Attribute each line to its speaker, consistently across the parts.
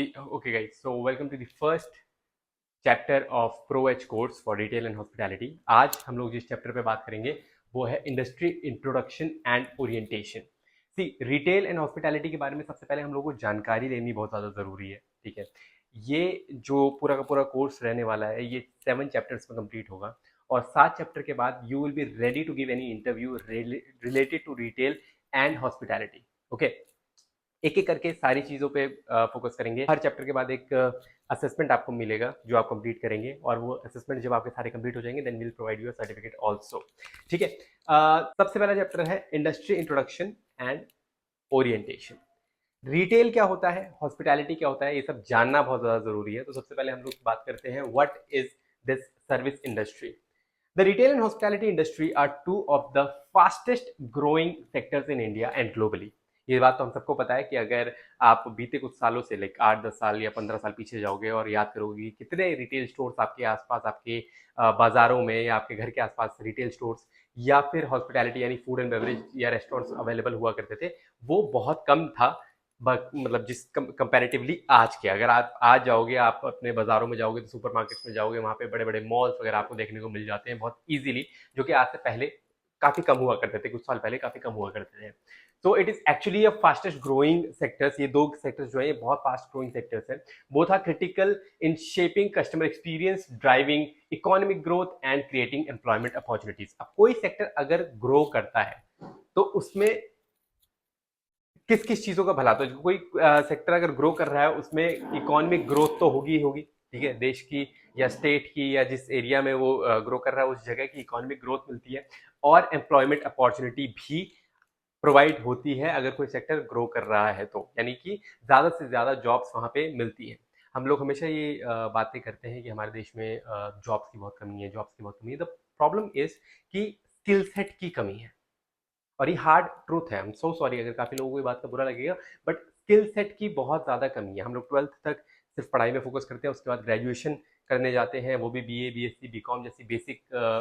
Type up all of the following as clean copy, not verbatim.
Speaker 1: Okay, guys. So welcome to the first chapter of Pro H course for retail and hospitality. आज हम लोग जिस chapter पे बात करेंगे वो है industry introduction and orientation. See retail and hospitality के बारे में सबसे पहले हम लोग को जानकारी लेनी बहुत ज़्यादा ज़रूरी है। ठीक है, ये जो पूरा का पूरा कोर्स रहने वाला है ये 7 चैप्टर्स में कंप्लीट होगा और 7 चैप्टर के बाद you will be ready to give any interview related to retail and hospitality. Okay, एक एक करके सारी चीज़ों पे फोकस करेंगे। हर चैप्टर के बाद एक असेसमेंट आपको मिलेगा जो आप कंप्लीट करेंगे और वो असेसमेंट जब आपके सारे कंप्लीट हो जाएंगे then will provide you certificate also. ठीक है, सबसे पहला चैप्टर है industry introduction and orientation. Retail क्या होता है, हॉस्पिटैलिटी क्या होता है, ये सब जानना बहुत ज़्यादा ज़रूरी है। तो सबसे पहले हम लोग बात करते हैं what is this service industry. The retail and hospitality industry are two of the fastest growing sectors in India and globally. ये बात तो हम सबको पता है कि अगर आप बीते कुछ सालों से लाइक 8-10 साल या 15 साल पीछे जाओगे और याद करोगे कि कितने रिटेल स्टोर्स आपके आसपास आपके बाजारों में या आपके घर के आसपास रिटेल स्टोर्स या फिर हॉस्पिटैलिटी यानी फूड एंड बेवरेज या रेस्टोरेंट्स अवेलेबल हुआ करते थे, वो बहुत कम था। मतलब जिस कंपैरेटिवली आज के, अगर आप आज जाओगे, आप अपने बाजारों में जाओगे तो सुपरमार्केट्स में जाओगे, वहाँ पे बड़े बड़े मॉल्स वगैरह आपको देखने को मिल जाते हैं बहुत इजीली, जो कि आज से पहले काफी कम हुआ करते थे, कुछ साल पहले काफी कम हुआ करते थे। तो it is actually a fastest growing sectors. ये दो सेक्टर्स जो है ये बहुत फास्ट ग्रोइंग सेक्टर्स हैं। Both are critical in shaping customer experience, driving economic growth and creating employment opportunities. अब कोई सेक्टर अगर ग्रो करता है तो उसमें किस किस चीजों का भला, तो कोई सेक्टर अगर ग्रो कर रहा है उसमें इकोनॉमिक ग्रोथ तो होगी ही होगी। ठीक है, देश की या स्टेट की या जिस एरिया में वो ग्रो कर रहा है उस जगह की इकोनॉमिक ग्रोथ मिलती है और एम्प्लॉयमेंट अपॉर्चुनिटी भी प्रोवाइड होती है अगर कोई सेक्टर ग्रो कर रहा है तो, यानी कि ज्यादा से ज्यादा जॉब्स वहां पे मिलती हैं। हम लोग हमेशा ये बातें करते हैं कि हमारे देश में जॉब्स की बहुत कमी है, जॉब्स की बहुत कमी है। द प्रॉब्लम इज कि स्किल सेट की कमी है और ये हार्ड ट्रूथ है। आई एम सो सॉरी अगर काफी लोगों को ये बात का बुरा लगेगा, बट स्किल सेट की बहुत ज्यादा कमी है। हम लोग 12th तक सिर्फ पढ़ाई में फोकस करते हैं, उसके बाद ग्रेजुएशन करने जाते हैं, वो भी बीए बीएससी बीकॉम जैसी बेसिक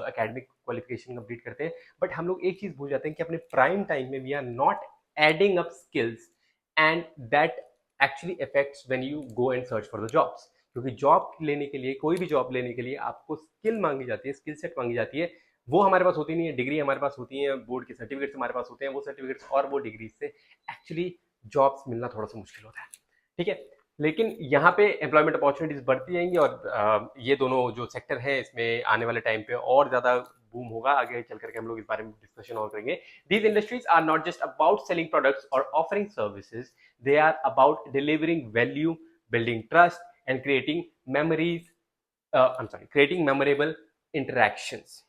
Speaker 1: एकेडमिक क्वालिफिकेशन कंप्लीट करते हैं। बट हम लोग एक चीज भूल जाते हैं कि अपने प्राइम टाइम में we are not adding up skills and that actually affects when you go and search for the jobs. क्योंकि जॉब लेने के लिए, कोई भी जॉब लेने के लिए आपको स्किल मांगी जाती है, स्किल सेट मांगी जाती है। वो हमारे पास होती नहीं है, डिग्री हमारे पास होती है, बोर्ड के सर्टिफिकेट्स हमारे पास होते हैं, वो सर्टिफिकेट्स और वो डिग्री से एक्चुअली जॉब्स मिलना थोड़ा सा मुश्किल होता है। ठीक है, लेकिन यहाँ पे एम्प्लॉयमेंट अपॉर्चुनिटीज बढ़ती जाएंगी और ये दोनों जो सेक्टर है इसमें आने वाले टाइम पे और ज्यादा बूम होगा। आगे चल करके हम लोग इस बारे में डिस्कशन और करेंगे। These industries are not just about selling products और offering services, they are about delivering value, building trust and creating memories, I am sorry, creating memorable interactions.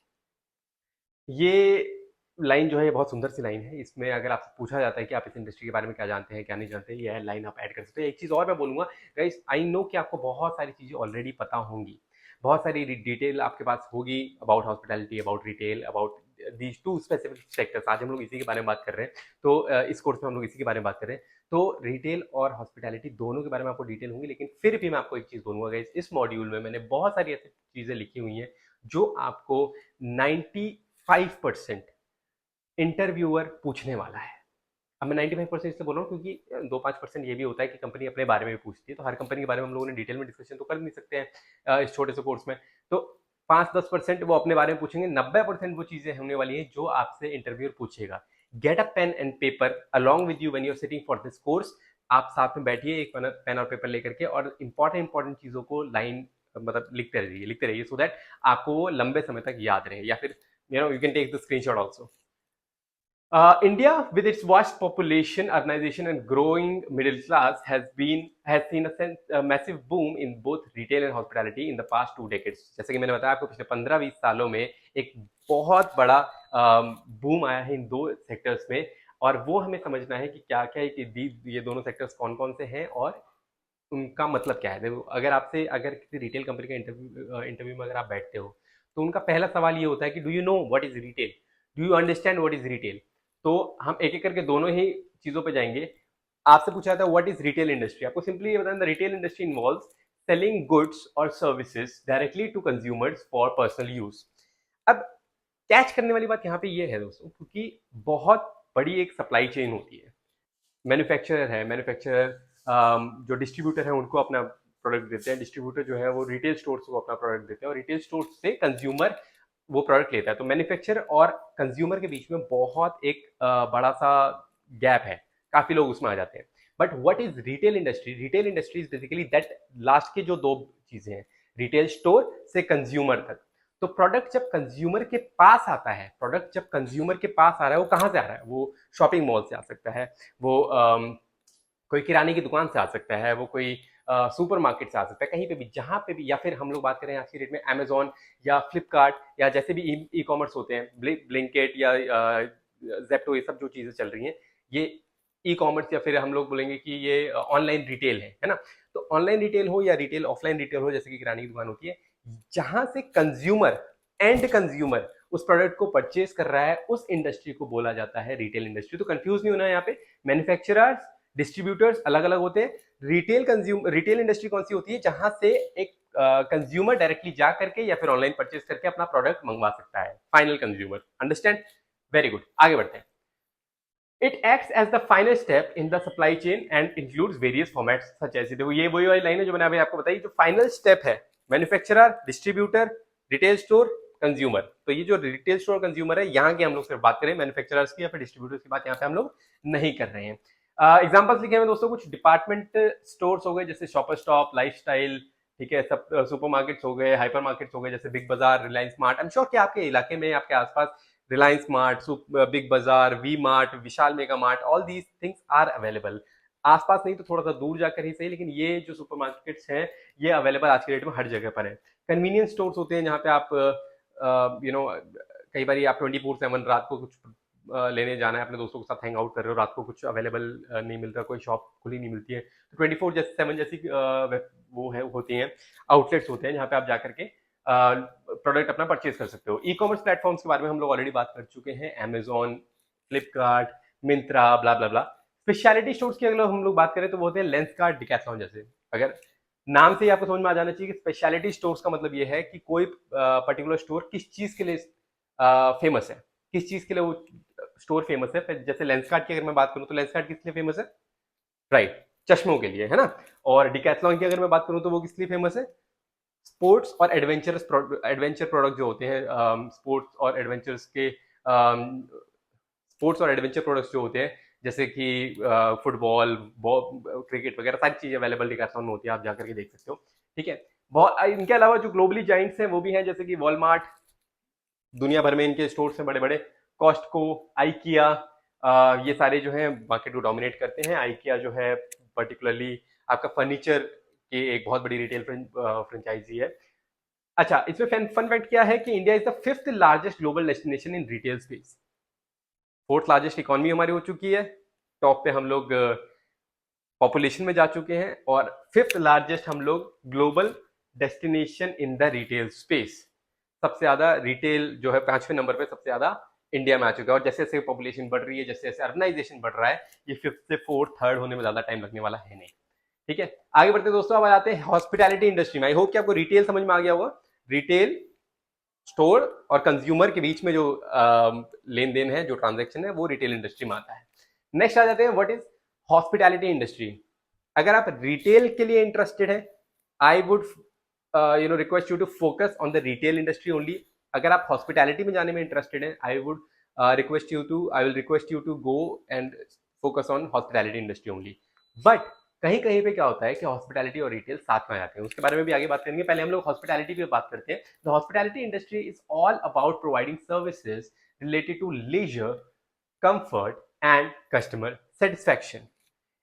Speaker 1: ये लाइन जो है ये बहुत सुंदर सी लाइन है। इसमें अगर आपसे पूछा जाता है कि आप इस इंडस्ट्री के बारे में क्या जानते हैं क्या नहीं जानते हैं, यह लाइन आप ऐड कर सकते हैं। एक चीज़ और मैं बोलूँगा गाइस, आई नो कि आपको बहुत सारी चीज़ें ऑलरेडी पता होंगी, बहुत सारी डिटेल आपके पास होगी about hospitality, about retail, about these two specific sectors. आज हम लोग इसी के बारे में बात कर रहे हैं, तो इस कोर्स में हम लोग इसी के बारे में बात कर रहे हैं। तो रिटेल और हॉस्पिटैलिटी दोनों के बारे में आपको डिटेल होंगी, लेकिन फिर भी मैं आपको एक चीज़ बोलूँगा गाइस, इस मॉड्यूल में मैंने बहुत सारी ऐसी चीज़ें लिखी हुई हैं जो आपको 95% इंटरव्यूअर पूछने वाला है। अब मैं 95% इसलिए बोल रहा हूँ क्योंकि 2-5% ये भी होता है कि कंपनी अपने बारे में भी पूछती है, तो हर कंपनी के बारे में हम लोगों ने डिटेल में डिस्कशन तो कर नहीं सकते हैं इस छोटे से कोर्स में। तो 5-10% वो अपने बारे में पूछेंगे, 90% वो चीजें होने वाली हैं जो आपसे इंटरव्यूअर पूछेगा। Get a pen and paper along with you when you are sitting for this course. आप साथ में बैठिए एक पेन और पेपर लेकर के और इंपॉर्टेंट चीजों को लाइन मतलब लिखते रहिए सो दैट आपको वो लंबे समय तक याद रहे, या फिर you can take the screenshot also. India, with its vast population, urbanization, and growing middle class, has seen a massive boom in both retail and hospitality in the past 2 decades. जैसे कि मैंने बताया आपको, पिछले 15-20 सालों में एक बहुत बड़ा बूम आया है इन दो सेक्टर्स में, और वो हमें समझना है कि क्या क्या है कि ये दोनों सेक्टर्स कौन कौन से हैं और उनका मतलब क्या है। देखो, अगर किसी रिटेल कंपनी का इंटरव्यू में अगर आप बैठते हो तो उनका पहला सवाल ये होता है कि do you know what is retail, do you understand what is retail. तो हम एक एक करके दोनों ही चीजों पे जाएंगे। आपसे पूछा था व्हाट इज रिटेल इंडस्ट्री, आपको सिंपली ये बताना, the retail industry involves selling goods और services directly to consumers for personal use. अब कैच करने वाली बात यहाँ पे ये है दोस्तों, क्योंकि बहुत बड़ी एक सप्लाई चेन होती है। मैन्युफैक्चरर है, मैन्युफैक्चरर जो डिस्ट्रीब्यूटर है उनको अपना प्रोडक्ट देते हैं, डिस्ट्रीब्यूटर जो है वो रिटेल स्टोर्स को अपना प्रोडक्ट देते हैं और रिटेल स्टोर्स से कंज्यूमर वो प्रोडक्ट लेता है। तो मैन्युफैक्चरर और कंज्यूमर के बीच में बहुत एक बड़ा सा गैप है, काफी लोग उसमें आ जाते हैं। But what is retail industry? Retail industry is basically that last के जो दो चीजें हैं, रिटेल स्टोर से कंज्यूमर तक। तो प्रोडक्ट जब कंज्यूमर के पास आता है, प्रोडक्ट जब कंज्यूमर के पास आ रहा है, वो कहाँ से आ रहा है? वो शॉपिंग मॉल से आ सकता है, वो कोई किराने की दुकान से आ सकता है, वो कोई सुपर मार्केट से आ सकता है, कहीं पे भी, जहां पे भी। या फिर हम लोग बात करें आज की डेट में अमेजोन या फ्लिपकार्ट या जैसे भी ई कॉमर्स होते हैं, ब्लिंकिट या जेप्टो, ये सब जो चीजें चल रही हैं, ये ई कॉमर्स या फिर हम लोग बोलेंगे कि ये ऑनलाइन रिटेल है ना। तो ऑनलाइन रिटेल हो या रिटेल ऑफलाइन रिटेल हो, जैसे कि किराने की दुकान होती है, जहां से कंज्यूमर, एंड कंज्यूमर उस प्रोडक्ट को परचेज कर रहा है, उस इंडस्ट्री को बोला जाता है रिटेल इंडस्ट्री। तो कंफ्यूज नहीं होना है यहाँ पे, मैन्युफैक्चरर्स, डिस्ट्रीब्यूटर्स अलग अलग होते हैं। रिटेल इंडस्ट्री कौन सी होती है? जहां से एक कंज्यूमर डायरेक्टली जा करके या फिर ऑनलाइन परचेज करके अपना प्रोडक्ट मंगवा सकता है, final consumer. Understand? Very good, आगे बढ़ते हैं। It acts as the final step in the supply chain and includes various formats such as, देखो ये वही वाली लाइन है जो मैंने अभी आपको बताई, जो फाइनल स्टेप है, manufacturer, distributor, retail store, consumer. तो ये जो रिटेल स्टोर कंज्यूमर है, यहाँ की हम लोग सिर्फ बात करें, मैन्युफैक्चरर्स की या फिर डिस्ट्रीब्यूटर्स की बात यहाँ पे हम लोग नहीं कर रहे हैं। एग्जाम्पल्स लिखे हैं दोस्तों, कुछ डिपार्टमेंट स्टोर्स हो गए जैसे शॉपर स्टॉप, लाइफस्टाइल, ठीक है, सब सुपर मार्केट्स हो गए, हाइपर मार्केट्स हो गए जैसे Big Bazaar, Reliance Smart. I am sure कि आपके इलाके में, आपके आसपास Reliance Smart, Big Bazaar, V Mart, Vishal Mega Mart, all these things are available. आसपास नहीं तो थोड़ा सा दूर जाकर ही सही, लेकिन ये जो सुपर मार्केट्स हैं ये अवेलेबल आज के डेट में हर जगह पर है। कन्वीनियंस स्टोर्स होते हैं जहाँ पे आप कई बार आप 24/7 रात को कुछ लेने जाना है, अपने दोस्तों के साथ हैंग आउट कर रहे हो, रात को कुछ अवेलेबल नहीं मिलता, कोई शॉप खुली नहीं मिलती है, तो 24/7 जैसी वो है होती हैं, आउटलेट्स होते हैं जहाँ पे आप जाकर के प्रोडक्ट अपना परचेज कर सकते हो। ई कॉमर्स प्लेटफॉर्म्स के बारे में हम लोग ऑलरेडी बात कर चुके हैं, अमेजॉन, फ्लिपकार्ट, मिंत्रा, ब्ला ब्ला ब्ला। स्पेशलिटी स्टोर्स की अगर हम लोग बात करें तो वो होते हैं लेंसकार्ट, डिकैथलॉन जैसे। अगर नाम से ही आपको समझ में आ जाना चाहिए कि स्पेशलिटी स्टोर्स का मतलब ये है कि कोई पर्टिकुलर स्टोर किस चीज के लिए फेमस है, किस चीज के लिए वो स्टोर फेमस है। जैसे लेंसकार्ट की अगर मैं बात करूं तो लेंसकार्ट किस लिए फेमस है? राइट, चश्मों के लिए, है ना। और डिकैथलॉन की अगर मैं बात करूं तो वो किस लिए फेमस है? स्पोर्ट्स और एडवेंचर प्रोडक्ट जो होते हैं, स्पोर्ट्स और एडवेंचर प्रोडक्ट्स जो होते हैं, जैसे कि फुटबॉल, क्रिकेट वगैरह सारी चीजें अवेलेबल डिकैथलॉन में होती है, आप जाकर के देख सकते हो। ठीक है, बहुत इनके अलावा जो ग्लोबली जाइंट्स हैं वो भी हैं, जैसे कि वॉलमार्ट, दुनिया भर में इनके स्टोर्स हैं बड़े बड़े, कॉस्टको, आइकिया, ये सारे जो है मार्केट को डोमिनेट करते हैं। आइकिया जो है पर्टिकुलरली आपका फर्नीचर की एक बहुत बड़ी रिटेल फ्रेंचाइजी है। अच्छा, इसमें फन फैक्ट क्या है कि India is the 5th largest global destination in retail space. 4th largest economy हमारी हो चुकी है, टॉप पे हम लोग पॉपुलेशन में जा चुके हैं, और 5th लार्जेस्ट हम लोग global destination in the retail space. सबसे ज्यादा रिटेल जो है 5वें नंबर पे सबसे ज्यादा इंडिया में आ चुका है। और जैसे जैसे पॉपुलेशन बढ़ रही है, जैसे जैसे अर्बनाइजेशन बढ़ रहा है, ये 5th से 4th, 3rd होने में ज्यादा टाइम लगने वाला है नहीं। ठीक है, आगे बढ़ते दोस्तों, अब आ जाते हैं हॉस्पिटैलिटी इंडस्ट्री में। आई होप कि आपको रिटेल समझ में आ गया होगा। रिटेल स्टोर और कंज्यूमर के बीच में जो लेन देन है, जो ट्रांजेक्शन है, वो रिटेल इंडस्ट्री में आता है। नेक्स्ट आ जाते हैं, व्हाट इज हॉस्पिटैलिटी इंडस्ट्री। अगर आप रिटेल के लिए इंटरेस्टेड है, I would request you to focus on the retail industry only. अगर आप हॉस्पिटैलिटी में जाने में इंटरेस्टेड है, I will request you to go and focus on hospitality industry only. But कहीं कहीं पे क्या होता है कि हॉस्पिटैलिटी और रिटेल साथ में आ जाते हैं, उसके बारे में भी आगे बात करेंगे। पहले हम लोग हॉस्पिटैलिटी पे बात करते हैं। The hospitality industry is all about providing services related to leisure, comfort, and customer satisfaction.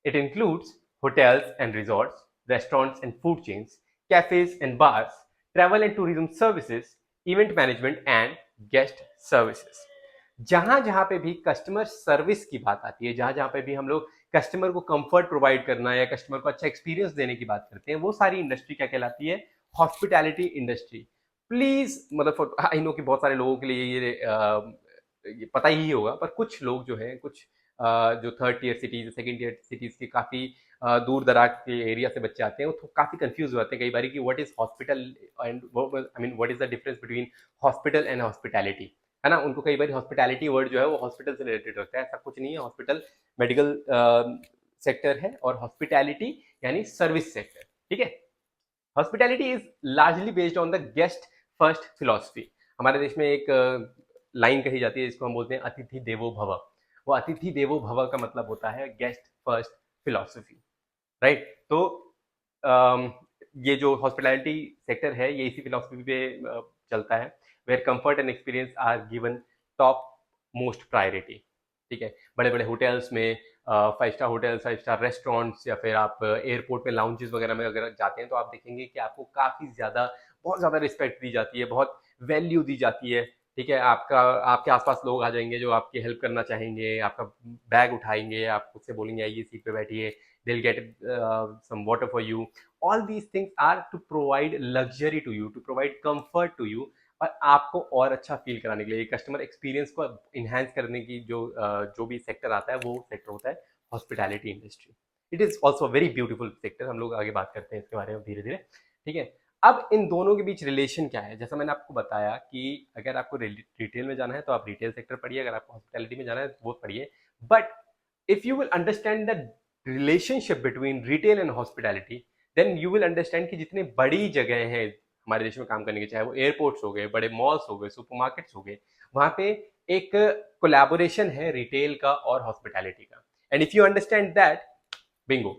Speaker 1: It includes hotels and resorts, restaurants and food chains, cafes and bars, travel and tourism services, event management, and guest services. जहां जहां पे भी customer service की बात आती है, जहां जहां पे भी हम लोग कस्टमर को कंफर्ट प्रोवाइड करना या कस्टमर को अच्छा एक्सपीरियंस देने की बात करते हैं, वो सारी इंडस्ट्री क्या कहलाती है? Hospitality industry. प्लीज, मतलब आई नो कि बहुत सारे लोगों के लिए ये पता ही होगा, पर कुछ लोग जो हैं, कुछ जो 3rd tier cities, 2nd tier cities के काफी दूर दराज के एरिया से बच्चे आते हैं, वो काफी कंफ्यूज हो जाते हैं कई बार कि what is hospital and I mean what is the difference between hospital and hospitality, है ना। उनको कई बार हॉस्पिटैलिटी वर्ड जो है वो हॉस्पिटल से रिलेटेड रखता है, ऐसा कुछ नहीं है। हॉस्पिटल मेडिकल सेक्टर है और हॉस्पिटैलिटी यानी सर्विस सेक्टर। ठीक है, hospitality is largely based on the guest first philosophy. हमारे देश में एक लाइन कही जाती है, इसको हम बोलते हैं अतिथि देवो भव। वो अतिथि देवो भव का मतलब होता है गेस्ट फर्स्ट फिलॉसफी, राइट। तो ये जो हॉस्पिटैलिटी सेक्टर है ये इसी फिलॉसफी पे चलता है, where comfort and experience are given top most priority. ठीक है, बड़े बड़े होटल्स में, 5 स्टार होटल्स, 5 स्टार रेस्टोरेंट्स, या फिर आप एयरपोर्ट में लाउंजेस वगैरह में अगर जाते हैं तो आप देखेंगे कि आपको काफ़ी ज़्यादा, बहुत ज़्यादा रिस्पेक्ट दी जाती है, बहुत वैल्यू दी जाती है। ठीक है, आपके आसपास लोग आ जाएंगे जो आपकी हेल्प करना चाहेंगे, आपका बैग उठाएंगे, आप उससे बोलेंगे आइए सीट पे बैठिए, they'll get some water for you. All these things are to provide luxury to you, to provide comfort to you, और आपको और अच्छा फील कराने के लिए, कस्टमर एक्सपीरियंस को इन्हांस करने की जो भी सेक्टर आता है वो सेक्टर होता है hospitality industry. It is also very beautiful sector, हम लोग आगे बात करते हैं इसके बारे में धीरे धीरे। ठीक है, अब इन दोनों के बीच रिलेशन क्या है, जैसा मैंने आपको बताया कि अगर आपको रिटेल में जाना है तो आप रिटेल सेक्टर पढ़िए, अगर आपको हॉस्पिटैलिटी में जाना है तो वो पढ़िए। But if you will understand the relationship between retail and hospitality, then you will understand कि जितने बड़ी जगह हैं हमारे देश में काम करने के, चाहे वो एयरपोर्ट्स हो गए, बड़े मॉल्स हो गए, सुपरमार्केट्स हो गए, वहां पे एक कोलैबोरेशन है रिटेल का और हॉस्पिटैलिटी का। And if you understand that, bingo,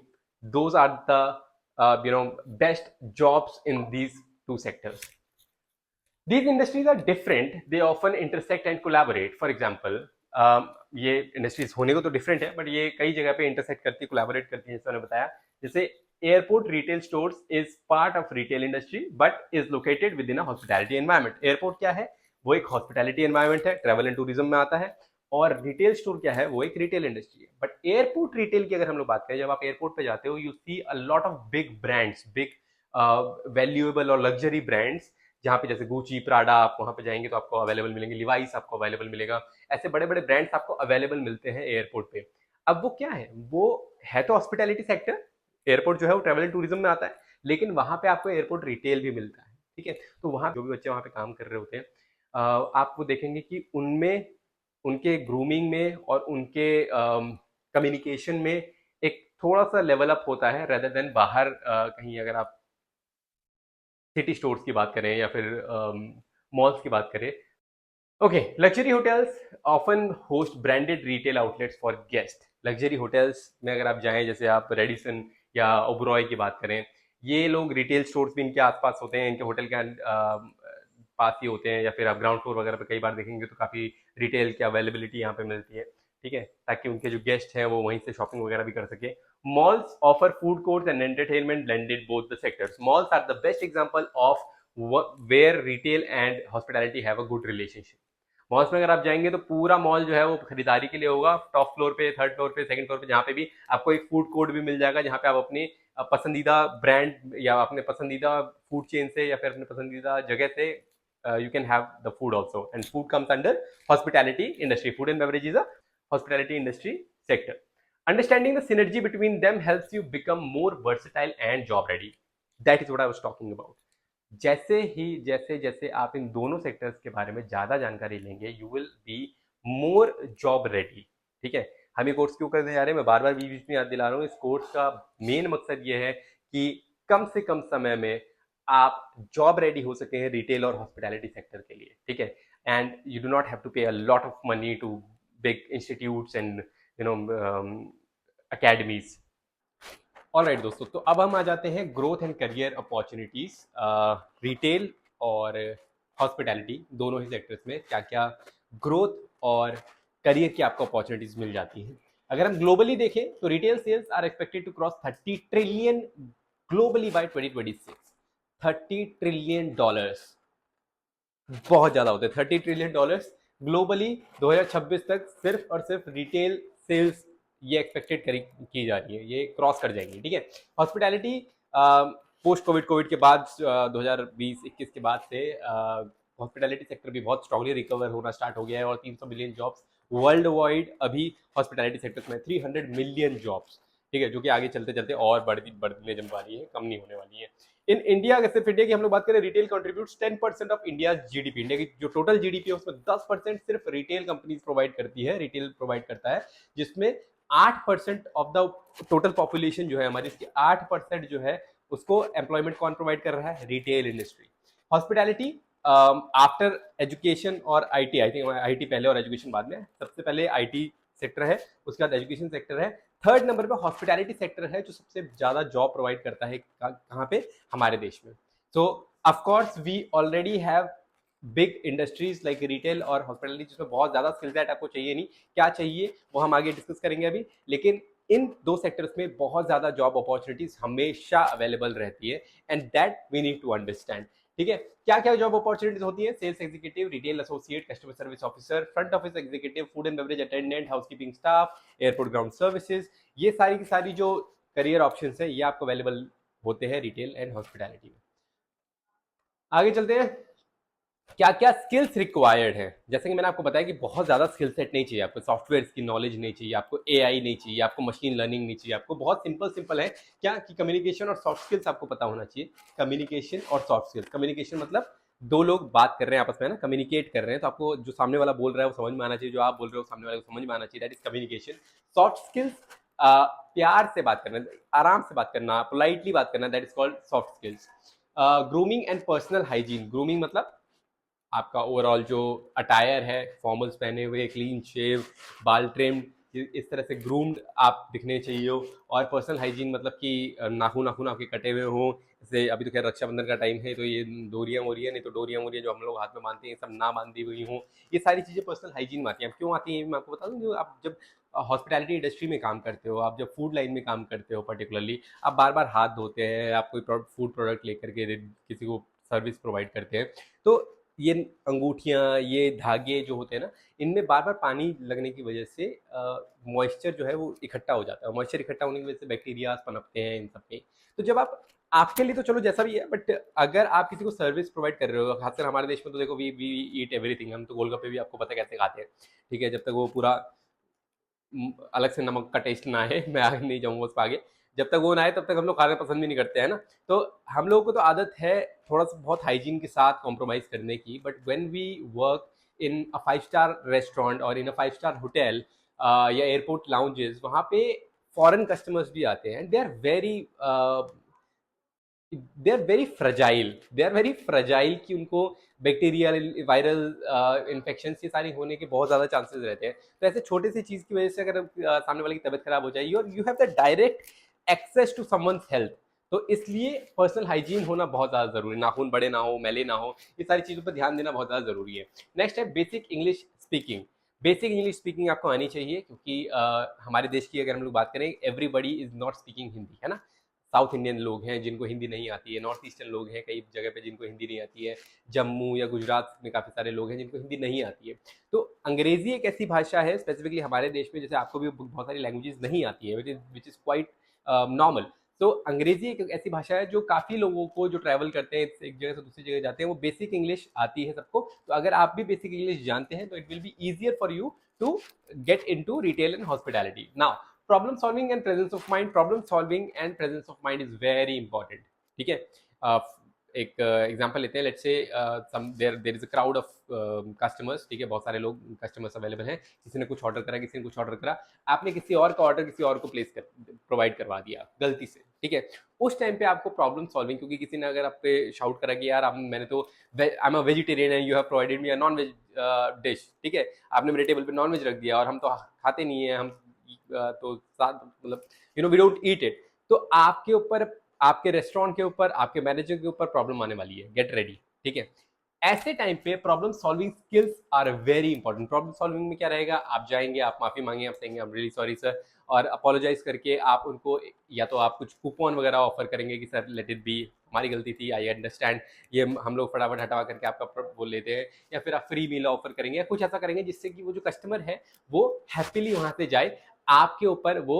Speaker 1: those are the best jobs in these two sectors. These industries are different, they often intersect and collaborate. For example, ये इंडस्ट्रीज होने को तो डिफरेंट है, but ये कई जगह पे इंटरसेक्ट करती है, कोलैबोरेट करती है, जैसे मैंने बताया। जैसे airport retail stores is part of retail industry but is located with in a hospitality environment. Airport क्या है, वो एक हॉस्पिटैलिटी एनवायरमेंट है, ट्रैवल एंड टूरिज्म में आता है। और रिटेल स्टोर क्या है, वो एक रिटेल इंडस्ट्री है। बट एयरपोर्ट रिटेल की अगर हम लोग बात करें, जब आप एयरपोर्ट पे जाते हो you see a lot of big brands, big valuable और लग्जरी ब्रांड्स, जहाँ पे जैसे गुची, प्राडा, आप वहाँ पे जाएंगे तो आपको अवेलेबल मिलेंगे, लिवाइस आपको अवेलेबल मिलेगा, ऐसे बड़े बड़े ब्रांड्स आपको अवेलेबल मिलते हैं एयरपोर्ट पे। अब वो क्या है, वो है तो हॉस्पिटैलिटी सेक्टर, एयरपोर्ट जो है वो ट्रैवल एंड टूरिज्म में आता है, लेकिन वहाँ पे आपको एयरपोर्ट रिटेल भी मिलता है। ठीक है, तो वहाँ जो भी बच्चे वहाँ पे काम कर रहे होते हैं, आपको देखेंगे कि उनमें, उनके ग्रूमिंग में और उनके कम्युनिकेशन में एक थोड़ा सा लेवल अप होता है, रेदर देन बाहर कहीं अगर आप सिटी स्टोर्स की बात करें या फिर मॉल्स की बात करें। Okay, luxury hotels often host branded retail outlets for guest. Luxury hotels में अगर आप जाएं, जैसे आप रेडिसन या ओबरॉय की बात करें, ये लोग रिटेल स्टोर्स भी इनके आसपास होते हैं, इनके होटल के पास ही होते हैं, या फिर आप ग्राउंड फ्लोर वगैरह पे कई बार देखेंगे तो काफ़ी रिटेल की अवेलेबिलिटी यहाँ पे मिलती है। ठीक है, ताकि उनके जो गेस्ट हैं वो वहीं से शॉपिंग वगैरह भी कर सके। Malls offer food courts and entertainment blended both the sectors. Malls are the best example of where retail and hospitality have a good relationship. Malls में अगर आप जाएंगे तो पूरा मॉल जो है वो खरीदारी के लिए होगा, टॉप फ्लोर पे, थर्ड फ्लोर पे, सेकंड फ्लोर पे, जहाँ पे भी आपको एक फूड कोर्ट भी मिल जाएगा, जहाँ पे आप अपनी पसंदीदा ब्रांड या अपने पसंदीदा फूड चेन से या फिर अपने पसंदीदा जगह से you can have the food also, and food comes under hospitality industry. Food and beverage is a hospitality industry sector. Understanding the synergy between them helps you become more versatile and job ready. That is what I was talking about. जैसे जैसे आप इन दोनों sectors के बारे में ज्यादा जानकारी लेंगे, you will be more job ready. ठीक है, हम ये कोर्स क्यों करने जा रहे हैं, मैं बार बार बीच बीच में याद दिला रहा हूँ, इस कोर्स का मेन मकसद ये है कि कम से कम समय में आप जॉब रेडी हो सके हैं रिटेल और हॉस्पिटैलिटी सेक्टर के लिए। ठीक है, and you do not have to pay a lot of money to big institutes and academies. Alright दोस्तों, तो अब हम आ जाते हैं growth and career opportunities. Retail और हॉस्पिटैलिटी दोनों ही सेक्टर्स में क्या क्या ग्रोथ और करियर की आपको अपॉर्चुनिटीज मिल जाती हैं। अगर हम ग्लोबली देखें तो retail sales are expected to cross 30 trillion globally by 2026। 30 trillion dollars बहुत ज्यादा होते हैं। 30 ट्रिलियन डॉलर्स ग्लोबली 2026 तक सिर्फ और सिर्फ रिटेल सेल्स ये एक्सपेक्टेड की जा रही है, ये क्रॉस कर जाएंगी। ठीक है, हॉस्पिटैलिटी पोस्ट कोविड के बाद 2020-21 के बाद से हॉस्पिटैलिटी सेक्टर भी बहुत स्ट्रांगली रिकवर होना स्टार्ट हो गया है, और 300 मिलियन जॉब्स वर्ल्ड वाइड अभी हॉस्पिटैलिटी सेक्टर में, 300 मिलियन जॉब्स। ठीक है, जो कि आगे चलते चलते और बढ़ने जम वाली है, कम नहीं होने वाली है। इन इंडिया, अगर सिर्फ इंडिया की हम लोग बात करें, retail contributes 10% of India GDP. India की जो टोटल जीडीपी है उसमें 10% सिर्फ रिटेल कंपनीज प्रोवाइड करती है, रिटेल प्रोवाइड करता है, जिसमें 8% ऑफ द टोटल पॉपुलेशन जो है हमारी, इसकी 8% जो है उसको एम्प्लॉयमेंट कौन प्रोवाइड कर रहा है? Retail industry. Hospitality after education और आईटी, आई थिंक आईटी पहले और एजुकेशन बाद में, सबसे पहले आईटी सेक्टर है, उसके बाद एजुकेशन सेक्टर है, थर्ड नंबर पे हॉस्पिटैलिटी सेक्टर है जो सबसे ज्यादा जॉब प्रोवाइड करता है कहाँ पे? हमारे देश में। So of course we already have big industries like retail और हॉस्पिटैलिटी, जिसमें बहुत ज्यादा स्किल सेट आपको चाहिए नहीं, क्या चाहिए वो हम आगे डिस्कस करेंगे अभी। लेकिन इन दो सेक्टर्स में बहुत ज्यादा जॉब अपॉर्चुनिटीज हमेशा अवेलेबल रहती है, and that we need to understand. ठीक है, क्या क्या जॉब अपॉर्चुनिटीज होती है? Sales executive, retail associate, customer service officer, front office executive, food and beverage attendant, housekeeping staff, airport ground services, ये सारी की सारी जो करियर ऑप्शन है ये आपको अवेलेबल होते हैं रिटेल एंड हॉस्पिटैलिटी में। आगे चलते हैं, क्या क्या स्किल्स रिक्वायर्ड है। जैसे कि मैंने आपको बताया कि बहुत ज्यादा स्किल सेट नहीं चाहिए आपको, सॉफ्टवेयर की नॉलेज नहीं चाहिए आपको, एआई नहीं चाहिए आपको, मशीन लर्निंग नहीं चाहिए आपको, बहुत सिंपल सिंपल है क्या कि कम्युनिकेशन और सॉफ्ट स्किल्स आपको पता होना चाहिए। कम्युनिकेशन और सॉफ्ट स्किल्स, कम्युनिकेशन मतलब दो लोग बात कर रहे हैं आपस में ना, कम्युनिकेट कर रहे हैं, तो आपको जो सामने वाला बोल रहा है वो समझ में आना चाहिए, जो आप बोल रहे हो सामने वाले को समझ में आना चाहिए, that is communication. Soft skills प्यार से बात करना, आराम से बात करना, पोलाइटली बात करना, that is called soft skills. Grooming and personal hygiene, grooming मतलब आपका ओवरऑल जो अटायर है, फॉर्मल्स पहने हुए, क्लीन शेव, बाल ट्रिम्ड, इस तरह से ग्रूम्ड आप दिखने चाहिए हो। और पर्सनल हाइजीन मतलब कि नाखून नाखून आपके कटे हुए हों, जैसे अभी तो खैर रक्षाबंधन का टाइम है तो ये डोरियाँ वोरियाँ, नहीं तो डोरियाँ वोरियाँ जो हम लोग हाथ में बांधते हैं सब ना बांधी हुई हों, ये सारी चीज़ें पर्सनल हाइजीन में आती हैं। क्यों आती हैं मैं आपको बता दूँ, जो आप जब हॉस्पिटैलिटी इंडस्ट्री में काम करते हो, आप जब फूड लाइन में काम करते हो पर्टिकुलरली, आप बार बार हाथ धोते हैं, आप कोई फूड प्रोडक्ट लेकर के किसी को सर्विस प्रोवाइड करते हैं, तो ये अंगूठियाँ, ये धागे जो होते हैं ना, इनमें बार बार पानी लगने की वजह से मॉइस्चर जो है वो इकट्ठा हो जाता है, मॉइस्चर इकट्ठा होने की वजह से बैक्टीरिया पनपते हैं इन सब पे। तो जब आप, आपके लिए तो चलो जैसा भी है, बट अगर आप किसी को सर्विस प्रोवाइड कर रहे हो, खासकर हमारे देश में तो देखो वी ईट एवरीथिंग, हम तो गोलगप्पे भी आपको पता कैसे खाते हैं, ठीक है, जब तक वो पूरा अलग से नमक का टेस्ट ना आए, मैं आगे नहीं जाऊंगा उस पर आगे, जब तक वो ना आए तब तक हम लोग खाना पसंद भी नहीं करते हैं ना। तो हम लोगों को तो आदत है थोड़ा सा बहुत हाइजीन के साथ कॉम्प्रोमाइज करने की, but when we work in a 5 star restaurant और इन अ 5 स्टार होटल या एयरपोर्ट लाउंजेस, वहाँ पे फॉरेन कस्टमर्स भी आते हैं, दे आर वेरी फ्रजाइल कि उनको बैक्टीरियल वायरल इन्फेक्शन ये सारी होने के बहुत ज़्यादा चांसेस रहते हैं। तो ऐसे छोटे सी चीज़ की वजह से अगर सामने वाले की तबीयत खराब हो जाएगी, और you have the direct access to someone's health, तो इसलिए पर्सनल हाइजीन होना बहुत ज़्यादा ज़रूरी, नाखून बड़े ना हो, मैले ना हो, ये सारी चीज़ों पर ध्यान देना बहुत ज़्यादा ज़रूरी है। नेक्स्ट है basic English speaking. Basic English speaking आपको आनी चाहिए, क्योंकि हमारे देश की अगर हम लोग बात करें, everybody is not speaking Hindi, है ना। साउथ इंडियन लोग हैं जिनको हिंदी नहीं आती है, नॉर्थ ईस्टर्न लोग हैं कई जगह पे जिनको हिंदी नहीं आती है, जम्मू या गुजरात में काफ़ी सारे लोग हैं जिनको हिंदी नहीं आती है। तो अंग्रेजी एक ऐसी भाषा है स्पेसिफिकली हमारे देश में, जैसे आपको भी बहुत सारी लैंग्वेजेस नहीं आती है, विच इज़ क्वाइट नॉर्मल। तो अंग्रेजी एक ऐसी भाषा है जो काफ़ी लोगों को जो ट्रैवल करते हैं एक जगह से दूसरी जगह जाते हैं, वो बेसिक इंग्लिश आती है सबको। तो अगर आप भी बेसिक इंग्लिश जानते हैं तो it will be easier for you to get in to retail and hospitality. Now problem solving and presence of mind, problem solving and presence of mind is very important. ठीक है, एक example लेते हैं, let's say there is a crowd of customers, ठीक है, बहुत सारे लोग कस्टमर्स अवेलेबल हैं, किसी ने कुछ ऑर्डर करा, किसी ने कुछ ऑर्डर करा, आपने किसी और का ऑर्डर किसी और को प्लेस कर प्रोवाइड करवा दिया गलती से, ठीक है। उस टाइम पे आपको प्रॉब्लम सॉल्विंग, क्योंकि किसी ने अगर आप पे शाउट करा कि यार आप, मैंने तो I am a vegetarian and you have provided me a non veg dish, ठीक है, आपने मेरे टेबल पे नॉन वेज रख दिया और हम तो खाते नहीं है, हम तो मतलब you know we don't eat it, तो आपके ऊपर, आपके रेस्टोरेंट के ऊपर, आपके मैनेजर के ऊपर प्रॉब्लम आने वाली है, गेट रेडी। ठीक है, ऐसे टाइम पे problem solving skills are very important. Problem solving में क्या रहेगा, आप जाएंगे, आप माफी मांगे, आप कहेंगे I am really sorry sir, और अपोलोजाइज करके आप उनको, या तो आप कुछ कूपन वगैरह ऑफर करेंगे कि सर लेट इट बी, हमारी गलती थी, आई अंडरस्टैंड, ये हम लोग फटाफट हटा करके आपका बोल लेते हैं, या फिर आप फ्री मील ऑफर करेंगे, या कुछ ऐसा करेंगे जिससे कि वो जो कस्टमर है वो हैप्पीली वहां से जाए। आपके ऊपर वो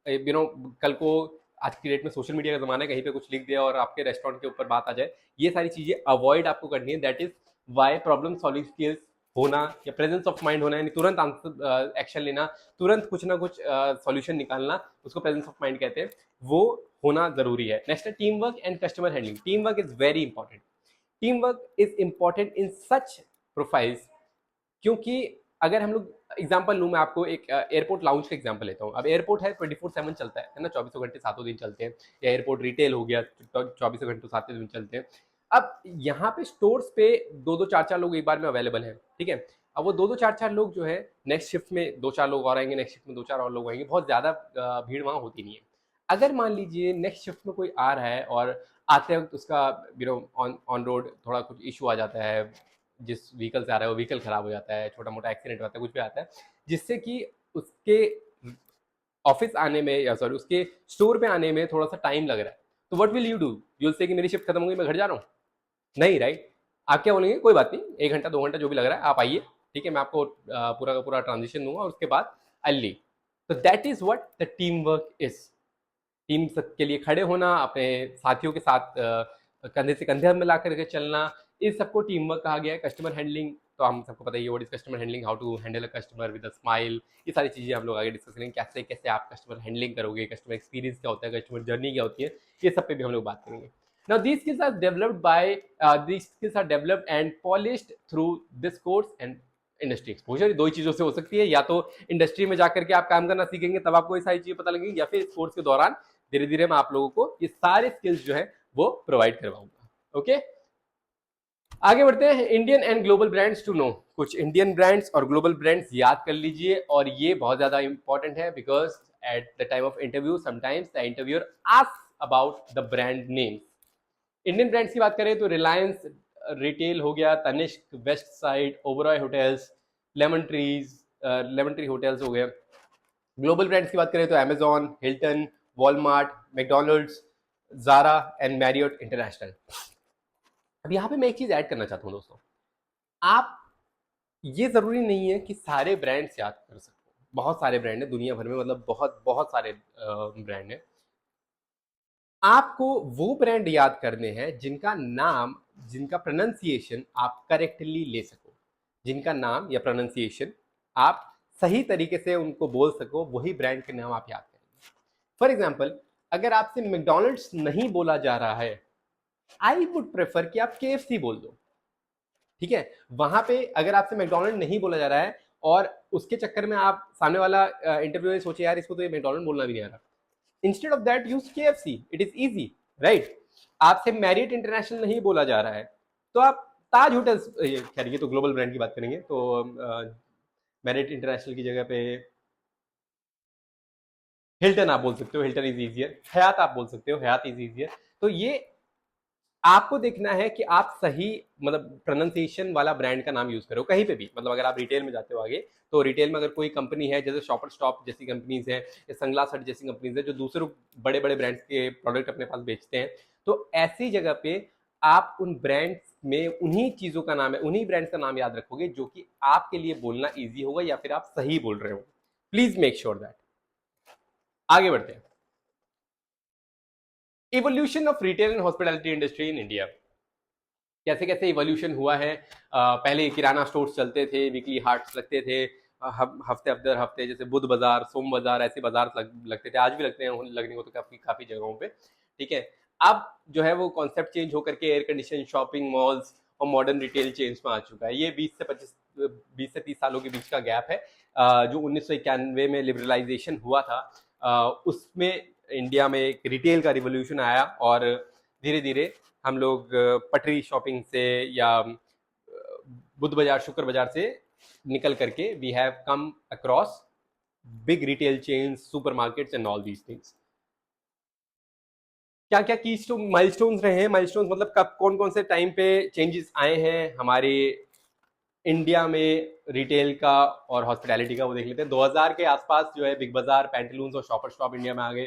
Speaker 1: यू नो कल को, आज की डेट में सोशल मीडिया का जमाना है, कहीं पे कुछ लिख दिया और आपके रेस्टोरेंट के ऊपर बात आ जाए, ये सारी चीजें अवॉइड आपको करनी है। That is why problem solving skills होना या प्रेजेंस ऑफ माइंड होना, यानी तुरंत आंसर एक्शन लेना, तुरंत कुछ ना कुछ सॉल्यूशन निकालना, उसको प्रेजेंस ऑफ माइंड कहते हैं, वो होना जरूरी है। नेक्स्ट है team work and customer handling. Team work is very important, team work is important in such profiles, क्योंकि अगर हम लोग एग्जांपल लूँ, मैं आपको एक एयरपोर्ट लाउंज का एग्जांपल लेता हूँ। अब एयरपोर्ट है 24/7 चलता है ना, 24 घंटे 7 दिन चलते हैं, या एयरपोर्ट रिटेल हो गया 24 घंटे 7 दिन चलते हैं। अब यहाँ पे स्टोर्स पे 2-2 4-4 लोग एक बार में अवेलेबल हैं, ठीक है। अब वो 2-2 4-4 लोग जो है नेक्स्ट शिफ्ट में 2-4 लोग और आएंगे, नेक्स्ट शिफ्ट में 2-4 और लोग आएंगे, बहुत ज्यादा भीड़ वहां होती नहीं है। अगर मान लीजिए नेक्स्ट शिफ्ट में कोई आ रहा है और आते वक्त उसका ऑन ऑन रोड थोड़ा कुछ इशू आ जाता है, जिस व्हीकल से आ रहा है वो व्हीकल खराब हो जाता है, छोटा मोटा एक्सीडेंट होता है, कुछ भी आता है, जिससे कि उसके ऑफिस आने में, या सॉरी उसके स्टोर पे आने में थोड़ा सा टाइम लग रहा है, तो what will you do? You will say कि मेरी शिफ्ट खत्म हो गई, मैं घर जा रहा हूँ? नहीं, राइट? आप क्या बोलेंगे, कोई बात नहीं, 1 घंटा 2 घंटा जो भी लग रहा है आप आइए, ठीक है, मैं आपको पूरा का पूरा ट्रांजिशन दूंगा और उसके बाद आई लीव। तो that is what the team work is. Team के लिए खड़े होना, अपने साथियों के साथ कंधे से कंधे मिला करके चलना, इस सबको टीम वर्क कहा गया है। कस्टमर हैंडलिंग तो हम सबको पता ही है, what is customer handling, how to handle a customer with a smile, ये सारी चीजें हम लोग आगे डिस्कस करेंगे, कैसे कैसे आप कस्टमर हैंडलिंग करोगे, कस्टमर एक्सपीरियंस क्या होता है, कस्टमर जर्नी क्या होती है, ये सब पे भी हम लोग बात करेंगे। Now these skills are developed by these skills are developed and polished through this course and industry exposure. दो ही चीजों से हो सकती है, या तो इंडस्ट्री में जाकर के आप काम करना सीखेंगे तब आपको ये सारी चीजें पता लगेंगी, या फिर इस कोर्स के दौरान धीरे धीरे मैं आप लोगों को ये सारे स्किल्स जो है वो प्रोवाइड करवाऊंगा। ओके, आगे बढ़ते हैं। Indian and global brands to know, कुछ इंडियन ब्रांड्स और ग्लोबल ब्रांड्स याद कर लीजिए, और ये बहुत ज्यादा इंपॉर्टेंट है, because at the time of interview sometimes the interviewer asks about the brand names. Indian brands की बात करें तो रिलायंस रिटेल हो गया, Tanishq, Westside, Oberoi hotels, Lemon Tree hotels हो गए। ग्लोबल ब्रांड्स की बात करें तो Amazon, Hilton, Walmart, McDonald's, Zara and Marriott international. अब यहाँ पे मैं एक चीज ऐड करना चाहता हूँ दोस्तों, आप ये जरूरी नहीं है कि सारे ब्रांड्स याद कर सको। बहुत सारे ब्रांड है दुनिया भर में, मतलब बहुत बहुत सारे ब्रांड है। आपको वो ब्रांड याद करने हैं जिनका नाम, जिनका प्रोनाउंसिएशन आप करेक्टली ले सको, जिनका नाम या प्रोनाउंसिएशन आप सही तरीके से उनको बोल सको, वही ब्रांड के नाम आप याद करेंगे। फॉर एग्जाम्पल, अगर आपसे मैकडोनल्ड्स नहीं बोला जा रहा है, आई वुड प्रेफर कि आप KFC बोल दो, ठीक है। वहां पे अगर आपसे मैकडोनल्ड नहीं बोला जा रहा है और उसके चक्कर में आप सामने वाला इंटरव्यू में सोचे यार इसको तो ये मैकडोनल्ड बोलना भी नहीं आ रहा, instead of that use KFC, it is easy, right. आपसे मैरियट इंटरनेशनल नहीं बोला जा रहा है तो आप ताज होटल्स, खैर ये तो ग्लोबल ब्रांड की बात करेंगे, तो मैरियट इंटरनेशनल की जगह पे हिल्टन आप बोल सकते हो, हिल्टन इज इजियर। हयात आप बोल सकते हो, हयात इज इजियर। तो ये आपको देखना है कि आप सही, मतलब प्रोनाउंसिएशन वाला ब्रांड का नाम यूज करो कहीं पे भी। मतलब अगर आप रिटेल में जाते हो आगे, तो रिटेल में अगर कोई कंपनी है, जैसे शॉपर स्टॉप जैसी कंपनीज है, या सनग्लास हट जैसी कंपनीज है, जो दूसरे बड़े बड़े ब्रांड्स के प्रोडक्ट अपने पास बेचते हैं, तो ऐसी जगह पे आप उन ब्रांड्स में उन्हीं चीजों का नाम है, उन्हीं ब्रांड्स का नाम याद रखोगे जो कि आपके लिए बोलना ईजी होगा, या फिर आप सही बोल रहे हो। Please make sure that. आगे बढ़ते हैं। Evolution of retail and hospitality industry in India, कैसे कैसे इवोल्यूशन हुआ है। पहले किराना स्टोर्स चलते थे, वीकली हार्ट्स लगते थे, हफ्ते हफ्ते हफ्ते, जैसे बुध बाजार, सोम बाजार, ऐसे बाजार लगते थे, आज भी लगते हैं, लगने को तो काफी काफी जगहों पे, ठीक है। अब जो है वो कॉन्सेप्ट चेंज होकर के एयर कंडीशन शॉपिंग मॉल्स और मॉडर्न रिटेल चेन्स में आ चुका है। ये 20 से 30 सालों के बीच का गैप है। जो 1991 में लिबरलाइजेशन हुआ था, उसमें इंडिया में एक रिटेल का रिवोल्यूशन आया, और धीरे धीरे हम लोग पटरी शॉपिंग से या बुध बाजार, शुक्र बाजार से निकल करके we have come across big retail chains, supermarkets and all these things. क्या क्या की माइलस्टोन्स रहे हैं, माइलस्टोन्स मतलब कब कौन कौन से टाइम पे चेंजेस आए हैं हमारे इंडिया में रिटेल का और हॉस्पिटैलिटी का, वो देख लेते हैं। 2000 के आसपास जो है बिग बाजार, पैंटलून्स और शॉपर स्टॉप इंडिया में आ गए।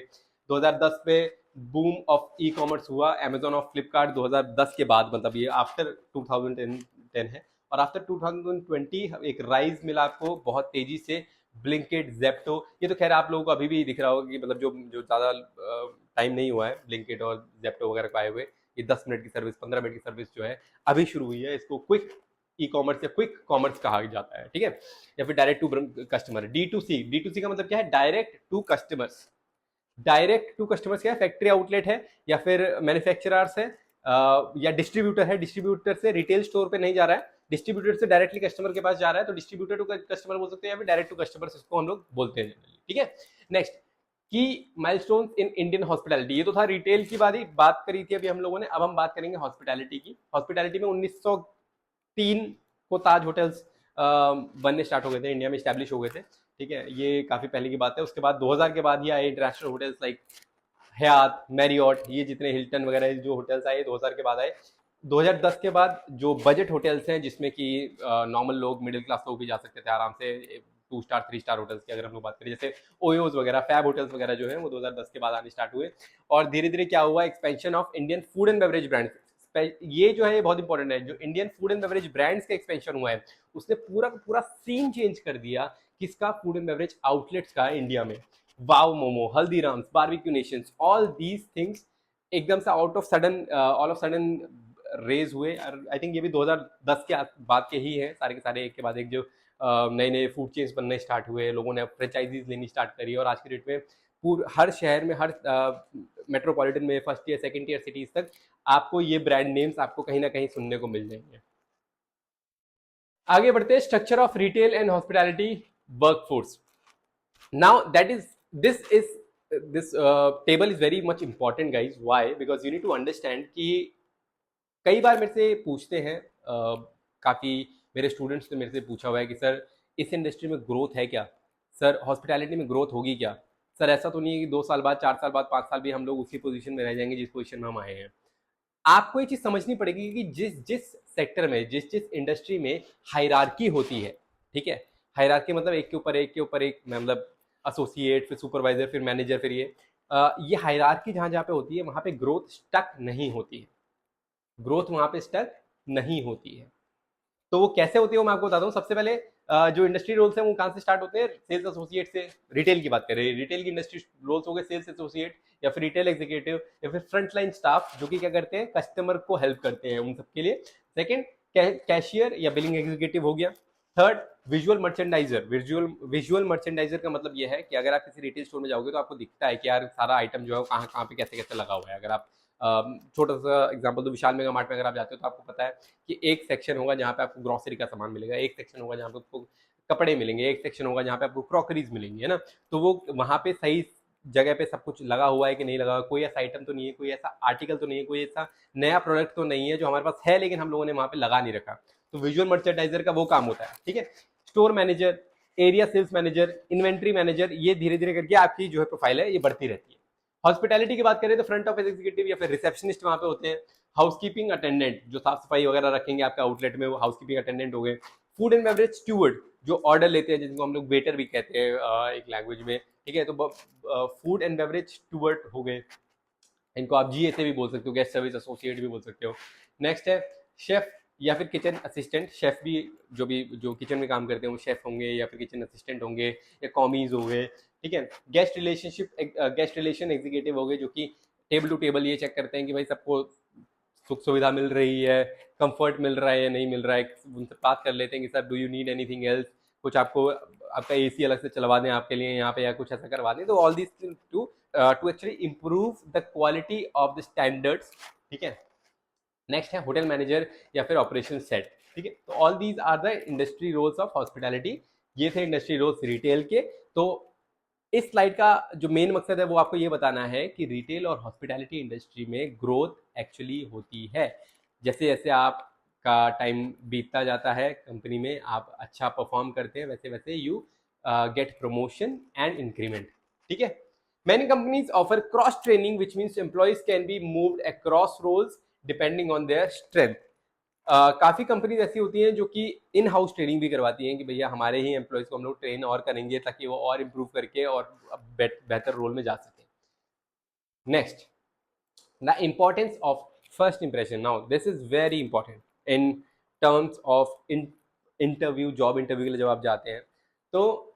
Speaker 1: 2010 में बूम ऑफ ई कॉमर्स हुआ, अमेजॉन और फ्लिपकार्ट 2010 के बाद, मतलब ये आफ्टर 2010 है। और आफ्टर 2020 एक राइज मिला आपको बहुत तेजी से, ब्लिंकिट, जेप्टो। ये तो खैर आप लोगों को अभी भी दिख रहा होगा कि मतलब जो जो ज़्यादा टाइम नहीं हुआ है ब्लिंकिट और जेप्टो वगैरह को आए हुए, ये 10 मिनट की सर्विस, 15 मिनट की सर्विस जो है अभी शुरू हुई है, इसको क्विक ई कॉमर्स या क्विक कॉमर्स कहा जाता है, ठीक है। या फिर डायरेक्ट टू कस्टमर, D2C का मतलब क्या है, direct to customers. Direct to customers क्या है, फैक्ट्री आउटलेट है, या फिर मैन्युफैक्चरर्स है, या डिस्ट्रीब्यूटर है, डिस्ट्रीब्यूटर से रिटेल स्टोर पे नहीं जा रहा है, डिस्ट्रीब्यूटर से डायरेक्टली कस्टमर के पास जा रहा है तो डिस्ट्रीब्यूटर टू कस्टमर बोल सकते हैं या फिर डायरेक्ट टू कस्टमर इसको हम लोग बोलते हैं जनरली, ठीक है। नेक्स्ट, की माइलस्टोन्स इन इंडियन हॉस्पिटैलिटी, ये तो था रिटेल की बात करी थी अभी हम लोगों ने। अब हम बात करेंगे हॉस्पिटैलिटी की। हॉस्पिटैलिटी में 1903 को ताज होटल्स बनने स्टार्ट हो गए थे, इंडिया में स्टैब्लिश हो गए थे, ठीक है। ये काफी पहले की बात है। उसके बाद 2000 के बाद ही आए इंटरनेशनल होटल्स लाइक हयात, मैरियट, ये जितने हिल्टन वगैरह जो होटल्स आए 2000 के बाद आए। 2010 के बाद जो बजट होटल्स हैं जिसमें कि नॉर्मल लोग, मिडिल क्लास लोग भी जा सकते थे आराम से, 2 स्टार 3 स्टार होटल्स की अगर हम लोग बात करें, जैसे ओयोज वगैरह, फैब होटल्स वगैरह जो है वो 2010 के बाद आने स्टार्ट हुए। और धीरे धीरे क्या हुआ, expansion of Indian food and beverage brands. ये जो है ये बहुत इंपॉर्टेंट है, जो Indian food and beverage brands का एक्सपेंशन हुआ है उसने पूरा का पूरा सीन चेंज कर दिया किसका, फूड एंड बेवरेज आउटलेट्स का इंडिया में। Wow Momo, Haldirams, Barbeque Nations, all these things एकदम से out of sudden, all of sudden raise हुए। आई थिंक ये भी 2010 के बाद के ही है सारे के सारे, एक के बाद एक जो नए नए फूड चेन्स बनने स्टार्ट हुए, लोगों ने फ्रेंचाइजीज लेनी स्टार्ट करी और आज के डेट में हर शहर में, हर मेट्रोपॉलिटन में, first year second year cities तक आपको ये ब्रांड नेम्स आपको कहीं ना कहीं सुनने को मिल जाएंगे। आगे बढ़ते हैं, structure of retail and hospitality workforce. Now that is this table is very much important guys. Why? Because you need to understand कि कई बार मेरे से पूछते हैं, काफ़ी मेरे स्टूडेंट्स ने मेरे से पूछा हुआ है कि सर इस इंडस्ट्री में ग्रोथ है क्या, सर हॉस्पिटैलिटी में ग्रोथ होगी क्या, सर ऐसा तो नहीं है कि 2 साल बाद, 4 साल बाद, 5 साल भी हम लोग उसी पोजीशन में रह जाएंगे जिस पोजीशन में हम आए हैं। आपको ये चीज़ समझनी पड़ेगी कि जिस जिस सेक्टर में, जिस जिस इंडस्ट्री में हायरार्की होती है, ठीक है, हायरार्की मतलब एक के ऊपर एक के ऊपर एक, मतलब एसोसिएट, फिर सुपरवाइजर, फिर मैनेजर, फिर ये हायरार्की जहाँ जहाँ पे होती है वहाँ पे ग्रोथ स्टक नहीं होती है, ग्रोथ वहाँ पे स्टक नहीं होती है। तो वो कैसे होती है वो मैं आपको बताता हूँ। सबसे पहले जो इंडस्ट्री रोल्स हैं वो कहाँ से स्टार्ट होते हैं, सेल्स एसोसिएट से। रिटेल की बात करें, रिटेल की इंडस्ट्री रोल्स हो गए सेल्स एसोसिएट या फिर रिटेल एग्जीक्यूटिव या फिर फ्रंट लाइन स्टाफ, जो कि क्या करते हैं, कस्टमर को हेल्प करते हैं उन सबके लिए। सेकंड, कैशियर या बिलिंग एग्जीक्यूटिव हो गया। Third, visual merchandiser. Visual merchandiser का मतलब ये है कि अगर आप किसी रिटेल स्टोर में जाओगे तो आपको दिखता है कि यार सारा आइटम जो है कहाँ कहाँ पे कैसे कैसे लगा हुआ है। अगर आप छोटा सा एग्जांपल तो विशाल मेगा मार्ट में अगर आप जाते हो तो आपको पता है कि एक सेक्शन होगा जहाँ पे आपको ग्रोसरी का सामान मिलेगा, एक सेक्शन होगा जहाँ पे आपको कपड़े मिलेंगे, एक सेक्शन होगा जहाँ पे आपको क्रॉकरीज मिलेंगी, है ना। तो वो वहाँ पे सही जगह पे सब कुछ लगा हुआ है कि नहीं लगा हुआ, कोई ऐसा आइटम तो नहीं है, कोई ऐसा आर्टिकल तो नहीं है, कोई ऐसा नया प्रोडक्ट तो नहीं है जो हमारे पास है लेकिन हम लोगों ने वहाँ पे लगा नहीं रखा। तो विजुअल मर्चेंडाइजर का वो काम होता है, ठीक है। Store manager, area sales manager, inventory manager, ये धीरे धीरे करके आपकी जो है प्रोफाइल है ये बढ़ती रहती है। हॉस्पिटैलिटी की बात करें तो फ्रंट ऑफिस एग्जीक्यूटिव या फिर रिसेप्शनिस्ट वहाँ पे होते हैं। हाउसकीपिंग अटेंडेंट, जो साफ सफाई वगैरह रखेंगे आपके आउटलेट में, वो हाउसकीपिंग अटेंडेंट हो गए। फूड एंड बेवरेज स्टूवर्ड, जो ऑर्डर लेते हैं, जिनको हम लोग वेटर भी कहते हैं एक लैंग्वेज में, ठीक है। तो फूड एंड बेवरेज स्टूवर्ड हो गए, इनको आप जीए से भी बोल सकते हो, गेस्ट सर्विस एसोसिएट भी बोल सकते हो। नेक्स्ट है शेफ या फिर किचन असिस्टेंट। शेफ भी जो किचन में काम करते हैं वो शेफ होंगे या फिर किचन असिस्टेंट होंगे या कॉमीज हो गए, ठीक है। गेस्ट रिलेशन एग्जीक्यूटिव हो गए, जो कि टेबल टू टेबल ये चेक करते हैं कि भाई सबको सुख सुविधा मिल रही है, कंफर्ट मिल रहा है या नहीं मिल रहा है। उनसे बात कर लेते हैं कि sir do you need anything else, कुछ आपको आपका एसी अलग से चलवा दें आपके लिए यहाँ पे, या कुछ ऐसा करवा दें। तो all this to actually improve the quality of the standards, ठीक है। नेक्स्ट है होटल मैनेजर या फिर ऑपरेशन सेट, ठीक है। तो all these are the industry roles of hospitality. ये थे इंडस्ट्री रोल्स रिटेल के। तो इस स्लाइड का जो मेन मकसद है वो आपको ये बताना है कि रिटेल और हॉस्पिटैलिटी इंडस्ट्री में ग्रोथ एक्चुअली होती है। जैसे जैसे आपका टाइम बीतता जाता है कंपनी में, आप अच्छा परफॉर्म करते हैं, वैसे वैसे you get promotion and increment, ठीक है। Many companies offer cross training, which means employees can be moved across roles depending on their strength. काफ़ी कंपनीज ऐसी होती हैं जो कि इन हाउस ट्रेनिंग भी करवाती हैं कि भैया हमारे ही एम्प्लॉयज़ को हम लोग ट्रेन और करेंगे ताकि वो और इम्प्रूव करके और बेहतर रोल में जा सकें। Next, the importance of first impression. Now this is very important in terms of interview, job interview के लिए जब आप जाते हैं तो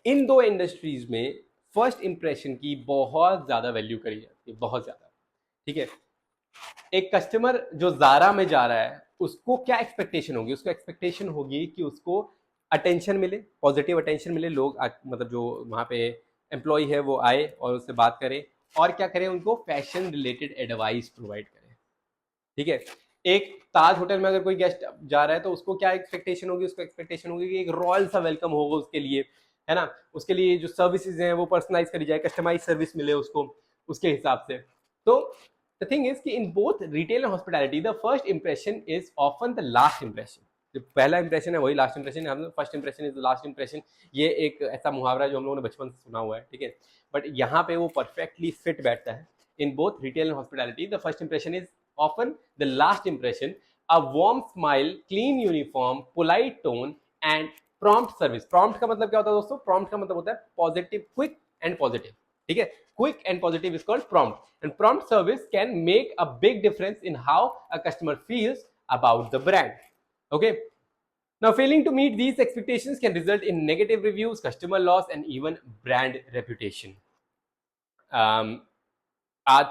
Speaker 1: इन दो इंडस्ट्रीज में फर्स्ट इंप्रेशन की बहुत ज़्यादा वैल्यू करी जाती है, बहुत ज़्यादा, ठीक है। एक कस्टमर जो ज़ारा में जा रहा है उसको क्या एक्सपेक्टेशन होगी, उसको एक्सपेक्टेशन होगी कि उसको अटेंशन मिले, पॉजिटिव अटेंशन मिले, लोग मतलब जो वहाँ पे एम्प्लॉय है वो आए और उससे बात करें और क्या करें, उनको फैशन रिलेटेड एडवाइस प्रोवाइड करें, ठीक है। एक ताज होटल में अगर कोई गेस्ट जा रहा है तो उसको क्या एक्सपेक्टेशन होगी, उसको एक्सपेक्टेशन होगी कि एक रॉयल सा वेलकम होगा उसके लिए, है ना, उसके लिए जो सर्विसेज हैं वो पर्सनलाइज करी जाए, कस्टमाइज सर्विस मिले उसको उसके हिसाब से। तो द थिंग इज कि in both retail and hospitality the first impression is often the last impression. जो पहला इंप्रेशन है वही लास्ट इंप्रेशन है, हम first impression is the last impression, ये एक ऐसा मुहावरा है जो हम लोगों ने बचपन से सुना हुआ है, ठीक है, बट यहाँ पे वो परफेक्टली फिट बैठता है। In both retail and hospitality the first impression is often the last impression. A warm smile, clean uniform, polite tone and prompt service. Prompt का मतलब क्या होता है दोस्तों? Prompt का मतलब होता है positive, quick and positive. ठीक है, quick and positive is called prompt, and prompt service can make a big difference in how a customer feels about the brand. Okay, now failing to meet these expectations can result in negative reviews, customer loss and even brand reputation. आज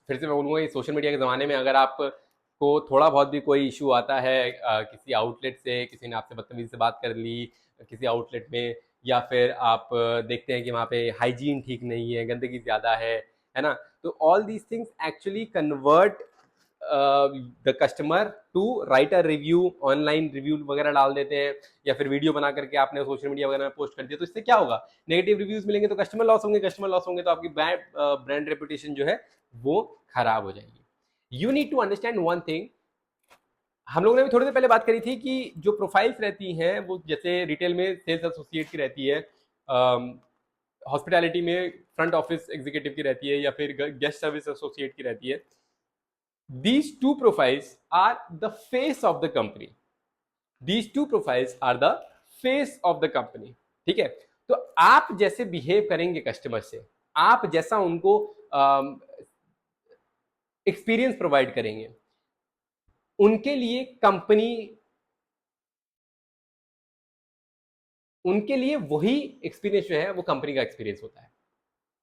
Speaker 1: फिर से मैं बोलूँगा कि social media के ज़माने में अगर आपको थोड़ा बहुत भी कोई इशू आता है किसी आउटलेट से, किसी ने आपसे बदतमीजी से बात कर ली किसी आउटलेट में, या फिर आप देखते हैं कि वहाँ पे हाइजीन ठीक नहीं है, गंदगी ज़्यादा है ना, तो all these things actually convert the customer to write a review, online review वगैरह डाल देते हैं, या फिर वीडियो बना करके आपने सोशल मीडिया वगैरह में पोस्ट कर दिया, तो इससे क्या होगा, नेगेटिव रिव्यूज मिलेंगे तो कस्टमर लॉस होंगे, कस्टमर लॉस होंगे तो आपकी ब्रांड रेपुटेशन जो है वो खराब हो जाएगी। You need to understand one thing, हम लोगों ने भी थोड़ी देर पहले बात करी थी कि जो प्रोफाइल्स रहती हैं वो जैसे रिटेल में सेल्स एसोसिएट की रहती है, हॉस्पिटैलिटी में फ्रंट ऑफिस एग्जीक्यूटिव की रहती है, या फिर गेस्ट सर्विस एसोसिएट की रहती है। These two profiles are the face of the company. These two profiles are the face of the company. ठीक है, तो आप जैसे बिहेव करेंगे कस्टमर से, आप जैसा उनको एक्सपीरियंस प्रोवाइड करेंगे, उनके लिए कंपनी, उनके लिए वही एक्सपीरियंस जो है वो कंपनी का एक्सपीरियंस होता है।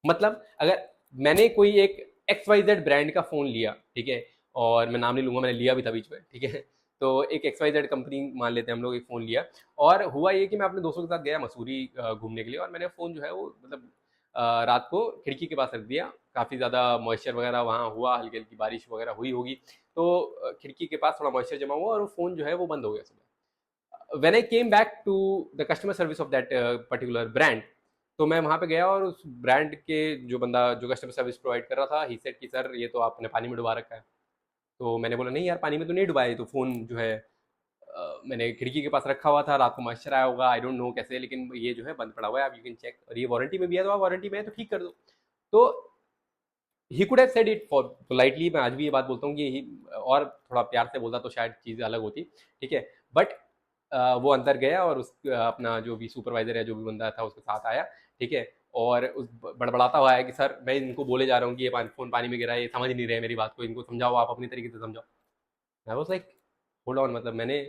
Speaker 1: मतलब अगर मैंने कोई एक XYZ ब्रांड का फोन लिया, ठीक है, और मैं नाम नहीं लूंगा, मैंने लिया भी था बीच में, ठीक है, तो एक XYZ कंपनी मान लेते हैं हम लोग, एक फ़ोन लिया, और हुआ ये कि मैं अपने दोस्तों के साथ गया मसूरी घूमने के लिए, और मैंने फ़ोन जो है वो मतलब रात को खिड़की के पास रख दिया, काफ़ी ज़्यादा मॉइस्चर वगैरह वहाँ हुआ, हल्की हल्की बारिश वगैरह हुई होगी, तो खिड़की के पास थोड़ा मॉइस्चर जमा हुआ और वो फ़ोन जो है वो बंद हो गया सुबह। When I came back to the customer service of that particular brand, तो मैं वहाँ पे गया और उस ब्रांड के जो बंदा जो कस्टमर सर्विस प्रोवाइड कर रहा था, ही सेड कि सर ये तो आपने पानी में डुबा रखा है। तो मैंने बोला नहीं यार, पानी में तो नहीं डुबाया, तो फ़ोन जो है मैंने खिड़की के पास रखा हुआ था, रात को मॉइस्चर आया होगा, आई डोंट नो कैसे, लेकिन ये जो है बंद पड़ा हुआ है, आप यू कैन चेक, और ये वारंटी में भी है, तो आप वारंटी में है तो ठीक कर दो। तो he could have said it for politely, मैं आज भी ये बात बोलता हूँ कि और थोड़ा प्यार से बोलता तो शायद चीज़ अलग होती, ठीक है, बट वो अंदर गया और उस अपना जो भी सुपरवाइजर है, जो भी बंदा था, उसके साथ आया, ठीक है, और उस बड़बड़ाता हुआ है कि सर मैं इनको बोले जा रहा हूँ कि ये फ़ोन पानी में गिरा है, ये समझ नहीं रहे मेरी बात को, इनको समझाओ, आप अपनी तरीके से समझाओ। I was like hold on, मतलब मैंने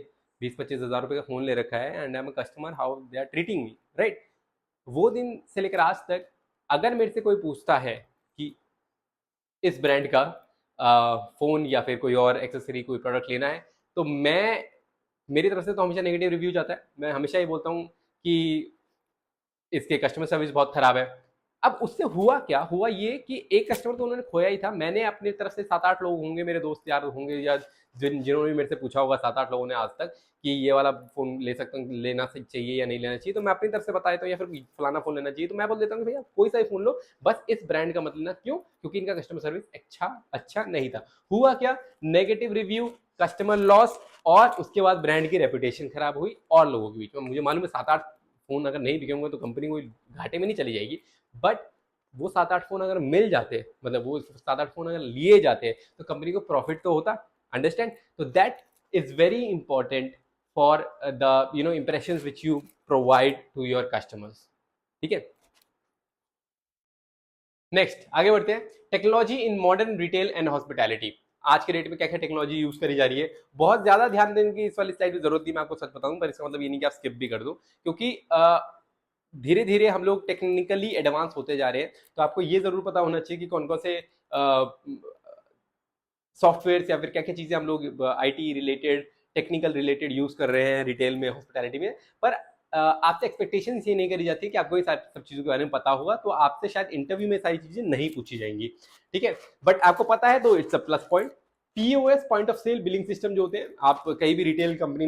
Speaker 1: 20-25 हज़ार रुपये का फ़ोन ले रखा है and I am a customer, how they are treating me, right. वो दिन से लेकर आज तक अगर मेरे से कोई पूछता है कि इस ब्रांड का फ़ोन या फिर कोई और एक्सेसरी, कोई प्रोडक्ट लेना है, तो मैं, मेरी तरफ से तो हमेशा नेगेटिव रिव्यू जाता है। मैं हमेशा ये बोलता हूँ कि इसके कस्टमर सर्विस बहुत खराब है। अब उससे हुआ क्या? हुआ ये कि एक कस्टमर तो उन्होंने खोया ही था। मैंने अपनी तरफ से 7-8 लोग होंगे, मेरे दोस्त यार होंगे, या जिन्होंने भी मेरे से पूछा होगा 7-8 लोगों ने आज तक कि ये वाला फ़ोन ले सकता हूँ, लेना चाहिए या नहीं लेना चाहिए, तो मैं अपनी तरफ से बता देता हूँ, या फिर फलाना फ़ोन लेना चाहिए, तो मैं बोल देता हूँ कि भैया कोई सा भी फ़ोन लो, बस इस ब्रांड का मत लेना। क्यों? क्योंकि इनका कस्टमर सर्विस अच्छा नहीं था। हुआ क्या? नेगेटिव रिव्यू, कस्टमर लॉस, और उसके बाद ब्रांड की रेपुटेशन खराब हुई और लोगों के बीच में। मुझे मालूम है 7-8 फ़ोन अगर नहीं बिके होंगे तो कंपनी कोई घाटे में नहीं चली जाएगी, बट वो 7-8 फ़ोन अगर मिल जाते, मतलब वो 7-8 फ़ोन अगर लिए जाते, तो कंपनी को प्रॉफिट तो होता। अंडरस्टैंड? तो that is very important for the impressions which you provide to your customers. ठीक है, नेक्स्ट आगे बढ़ते हैं। Technology in modern retail and hospitality. आज के डेट में क्या क्या टेक्नोलॉजी यूज करी जा रही है, बहुत ज्यादा ध्यान देने की इस वाली स्लाइड की जरूरत नहीं, मैं आपको सच बताऊं, पर इसका मतलब ये नहीं कि आप स्किप भी कर दो, क्योंकि धीरे धीरे हम लोग टेक्निकली एडवांस होते जा रहे हैं, तो आपको ये जरूर पता होना चाहिए कि कौन कौन से सॉफ्टवेयर या फिर क्या क्या चीजें हम लोग IT related, technical related use कर रहे हैं रिटेल में, हॉस्पिटैलिटी में। पर आपसे एक्सपेक्टेशन ये नहीं करी जाती कि आपको ये सब चीज़ों के बारे में पता होगा, तो आपसे शायद इंटरव्यू में सारी चीज़ें नहीं पूछी जाएंगी, ठीक है, बट आपको पता है तो it's a plus point. POS point of sale billing system जो होते हैं, आप कहीं भी रिटेल कंपनी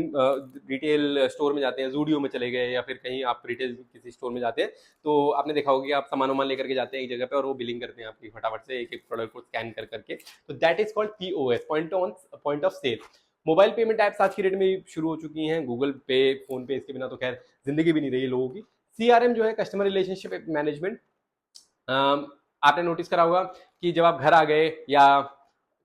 Speaker 1: रिटेल स्टोर में जाते हैं, जूडियो में चले गए या फिर कहीं आप रिटेल किसी स्टोर में जाते हैं, तो आपने देखा होगा कि आप सामान वामान लेकर के जाते हैं एक जगह पे और वो बिलिंग करते हैं आपकी फटाफट से एक एक प्रोडक्ट को स्कैन कर करके। तो that is called POS, point of sale. Mobile payment apps आज की डेट में शुरू हो चुकी हैं, गूगल पे, फोन पे, इसके बिना तो खैर जिंदगी भी नहीं रही है लोगों की। CRM जो है, कस्टमर रिलेशनशिप मैनेजमेंट, आपने नोटिस करा होगा कि जब आप घर आ गए या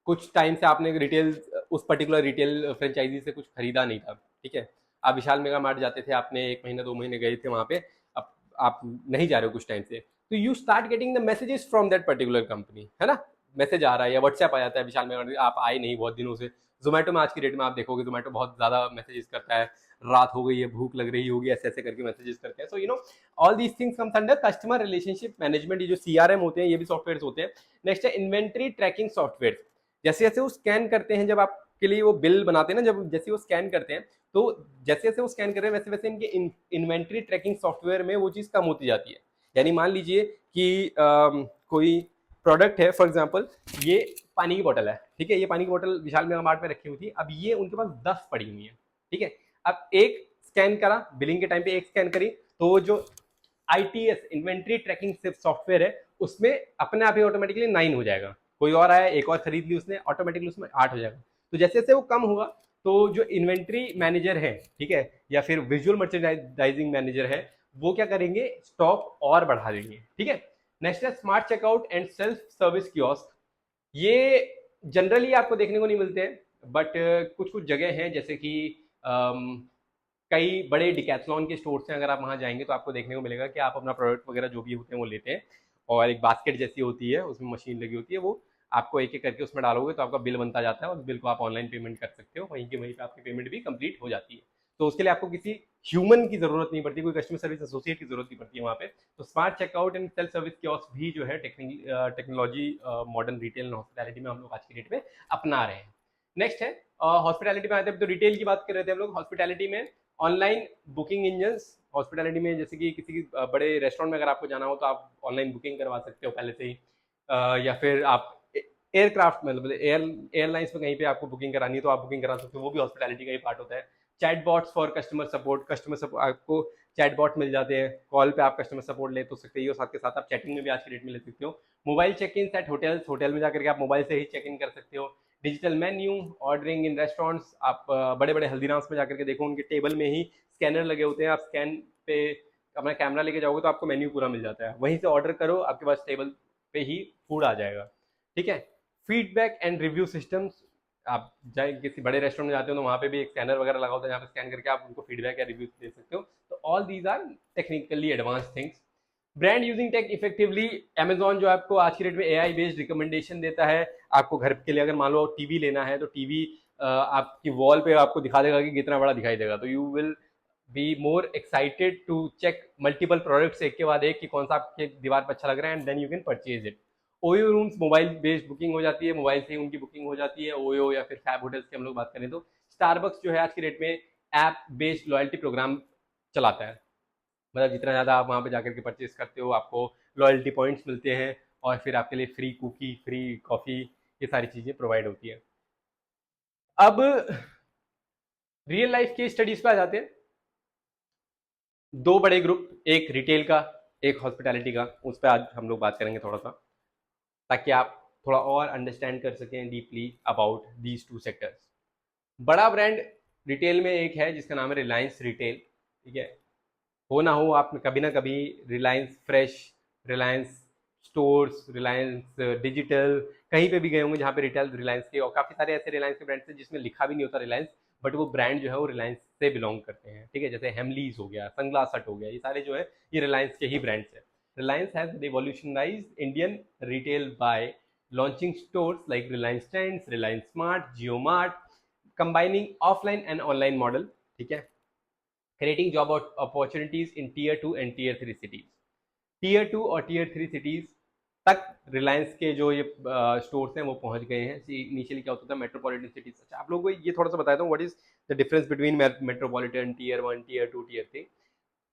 Speaker 1: कुछ टाइम से आपने रिटेल उस पर्टिकुलर रिटेल फ्रेंचाइजी से कुछ खरीदा नहीं था, ठीक है, आप विशाल मेगा मार्ट जाते थे, आपने 1 महीना 2 महीने गए थे वहां पे, अब आप नहीं जा रहे हो कुछ टाइम से, तो you start getting the messages from that particular company, है ना। मैसेज आ रहा है या व्हाट्सएप आ जाता है विशाल मेगा, आप आए नहीं बहुत दिनों से। जोमेटो में आज की डेट में आप देखोगे जोमेटो बहुत ज्यादा मैसेजेस करता है, रात हो गई है, भूख लग रही होगी, ऐसे ऐसे करके मैसेजेस करते हैं। So you know all these things comes under customer relationship management. ये जो CRM होते हैं ये भी सॉफ्टवेयर होते हैं। नेक्स्ट है इन्वेंट्री ट्रैकिंग सॉफ्टवेयर। जैसे जैसे वो स्कैन करते हैं, जब आपके लिए वो बिल बनाते हैं ना, जब जैसे वो स्कैन करते हैं, तो जैसे जैसे वो स्कैन कर रहे हैं वैसे वैसे इनके इन्वेंट्री ट्रैकिंग सॉफ्टवेयर में वो चीज़ कम होती जाती है। यानी मान लीजिए कि कोई प्रोडक्ट है, फॉर एग्जाम्पल ये पानी की बोतल है, ठीक है, ये पानी की बोतल विशाल मेगा मार्ट में रखी हुई थी, अब ये उनके पास 10 पड़ी हुई है, ठीक है। अब एक स्कैन करा बिलिंग के टाइम पे, एक स्कैन करी, तो जो ITS इन्वेंट्री ट्रैकिंग सॉफ्टवेयर है उसमें अपने आप ही ऑटोमेटिकली 9 हो जाएगा। कोई और आया, एक और खरीद ली उसने, ऑटोमेटिकली उसमें 8 हो जाएगा। तो जैसे जैसे वो कम होगा, तो जो इन्वेंट्री मैनेजर है, ठीक है, या फिर विजुअल मर्चेंडाइजिंग मैनेजर है, वो क्या करेंगे, स्टॉक और बढ़ा देंगे, ठीक है। नेक्स्ट है smart checkout and self service kiosk. ये जनरली आपको देखने को नहीं मिलते हैं, बट कुछ कुछ जगह हैं, जैसे कि कई बड़े डिकैथलॉन के स्टोर्स हैं, अगर आप वहाँ जाएंगे तो आपको देखने को मिलेगा कि आप अपना प्रोडक्ट वगैरह जो भी होते हैं वो लेते हैं, और एक बास्केट जैसी होती है, उसमें मशीन लगी होती है, वो आपको एक एक करके उसमें डालोगे तो आपका बिल बनता जाता है, और उस बिल को आप ऑनलाइन पेमेंट कर सकते हो, वहीं के वहीं पे आपकी पेमेंट भी कंप्लीट हो जाती है। तो उसके लिए आपको किसी ह्यूमन की जरूरत नहीं पड़ती, कोई कस्टमर सर्विस एसोसिएट की जरूरत नहीं पड़ती है वहाँ पे। तो smart checkout and self service kiosk भी जो है technology modern retail and hospitality में हम लोग आज की डेट में अपना रहे हैं। नेक्स्ट है हॉस्पिटैलिटी में आते हैं, तो रिटेल की बात कर रहे थे हम लोग, हॉस्पिटैलिटी में ऑनलाइन बुकिंग इंजन्स। हॉस्पिटैलिटी में जैसे कि किसी बड़े रेस्टोरेंट में अगर आपको जाना हो तो आप ऑनलाइन बुकिंग करवा सकते हो पहले से ही, या फिर आप एयरक्राफ्ट मतलब एयरलाइंस में कहीं पे आपको बुकिंग करानी है तो आप बुकिंग करा सकते हो, वो भी हॉस्पिटैलिटी का ही पार्ट होता है। चैटबॉट्स फॉर कस्टमर सपोर्ट, आपको चैटबॉट मिल जाते हैं, कॉल पे आप कस्टमर सपोर्ट ले तो सकते हो, साथ के साथ आप चैटिंग में भी आज की डेट में ले सकते हो। Mobile check in at hotels, hotel में जाकर के आप मोबाइल से ही चेक इन कर सकते हो। डिजिटल मेन्यू, ऑर्डरिंग इन रेस्टोरेंट्स, आप बड़े बड़े हल्दीराम्स में जाकर के देखो, उनके टेबल में ही स्कैनर लगे होते हैं, आप स्कैन पे अपना कैमरा लेके जाओगे तो आपको मेन्यू पूरा मिल जाता है, वहीं से ऑर्डर करो, आपके पास टेबल पे ही फूड आ जाएगा, ठीक है। फीडबैक एंड रिव्यू सिस्टम्स, आप जाए किसी बड़े रेस्टोरेंट में जाते हो तो वहाँ पे भी एक स्कैनर वगैरह लगा होता है, जहाँ पे स्कैन करके आप उनको फीडबैक या रिव्यू दे सकते हो। तो all these are technically advance things. Brand using tech effectively, Amazon जो आपको आज की डेट में AI बेस्ड रिकमेंडेशन देता है। आपको घर के लिए अगर मान लो टीवी लेना है तो टीवी आपकी वॉल पे आपको दिखा देगा कि कितना बड़ा दिखाई देगा, तो you will be more excited to check multiple products एक के बाद एक कि कौन सा आपके दीवार पर अच्छा लग रहा है, and then you can purchase it. OYO rooms, mobile based booking हो जाती है, मोबाइल से ही उनकी बुकिंग हो जाती है, ओयो या फिर फैब होटल्स की हम लोग बात करें तो। स्टारबक्स जो है आज की डेट में ऐप बेस्ड लॉयल्टी प्रोग्राम चलाता है, मतलब जितना ज़्यादा आप वहाँ पे जाकर के परचेज करते हो आपको लॉयल्टी पॉइंट्स मिलते हैं, और फिर आपके लिए फ्री कुकी, फ्री कॉफ़ी, ये सारी चीज़ें प्रोवाइड होती है। अब रियल लाइफ की स्टडीज पे आ जाते हैं। दो बड़े ग्रुप, एक रिटेल का, एक हॉस्पिटैलिटी का, उस पर आज हम लोग बात करेंगे थोड़ा सा, ताकि आप थोड़ा और अंडरस्टैंड कर सकें deeply about these two sectors. बड़ा ब्रांड रिटेल में एक है जिसका नाम है रिलायंस रिटेल, ठीक है। हो ना हो आप कभी ना कभी Reliance fresh, Reliance stores, Reliance digital, कहीं पे भी गए होंगे जहाँ पे रिटेल रिलायंस के, और काफ़ी सारे ऐसे रिलायंस के ब्रांड्स हैं जिसमें लिखा भी नहीं होता रिलायंस, बट वो ब्रांड जो है वो रिलायंस से बिलोंग करते हैं, ठीक है। जैसे हेमलीज हो गया, सनग्लास हट हो गया, ये सारे जो है ये रिलायंस के ही ब्रांड्स हैं। Reliance has revolutionised Indian retail by launching stores like Reliance Trends, Reliance Smart, Jio Mart, combining offline and online model, ठीक है, creating job opportunities in tier 2 and tier 3 cities। Tier 2 और टीयर 3 सिटीज तक रिलायंस के जो ये stores हैं वो पहुंच गए हैं। इनिशियली क्या होता था, मेट्रोपॉलिटन सिटीज। अच्छा, आप लोगों को ये थोड़ा सा बताता हूँ what is the difference between metropolitan, tier 1, tier 2, tier 3।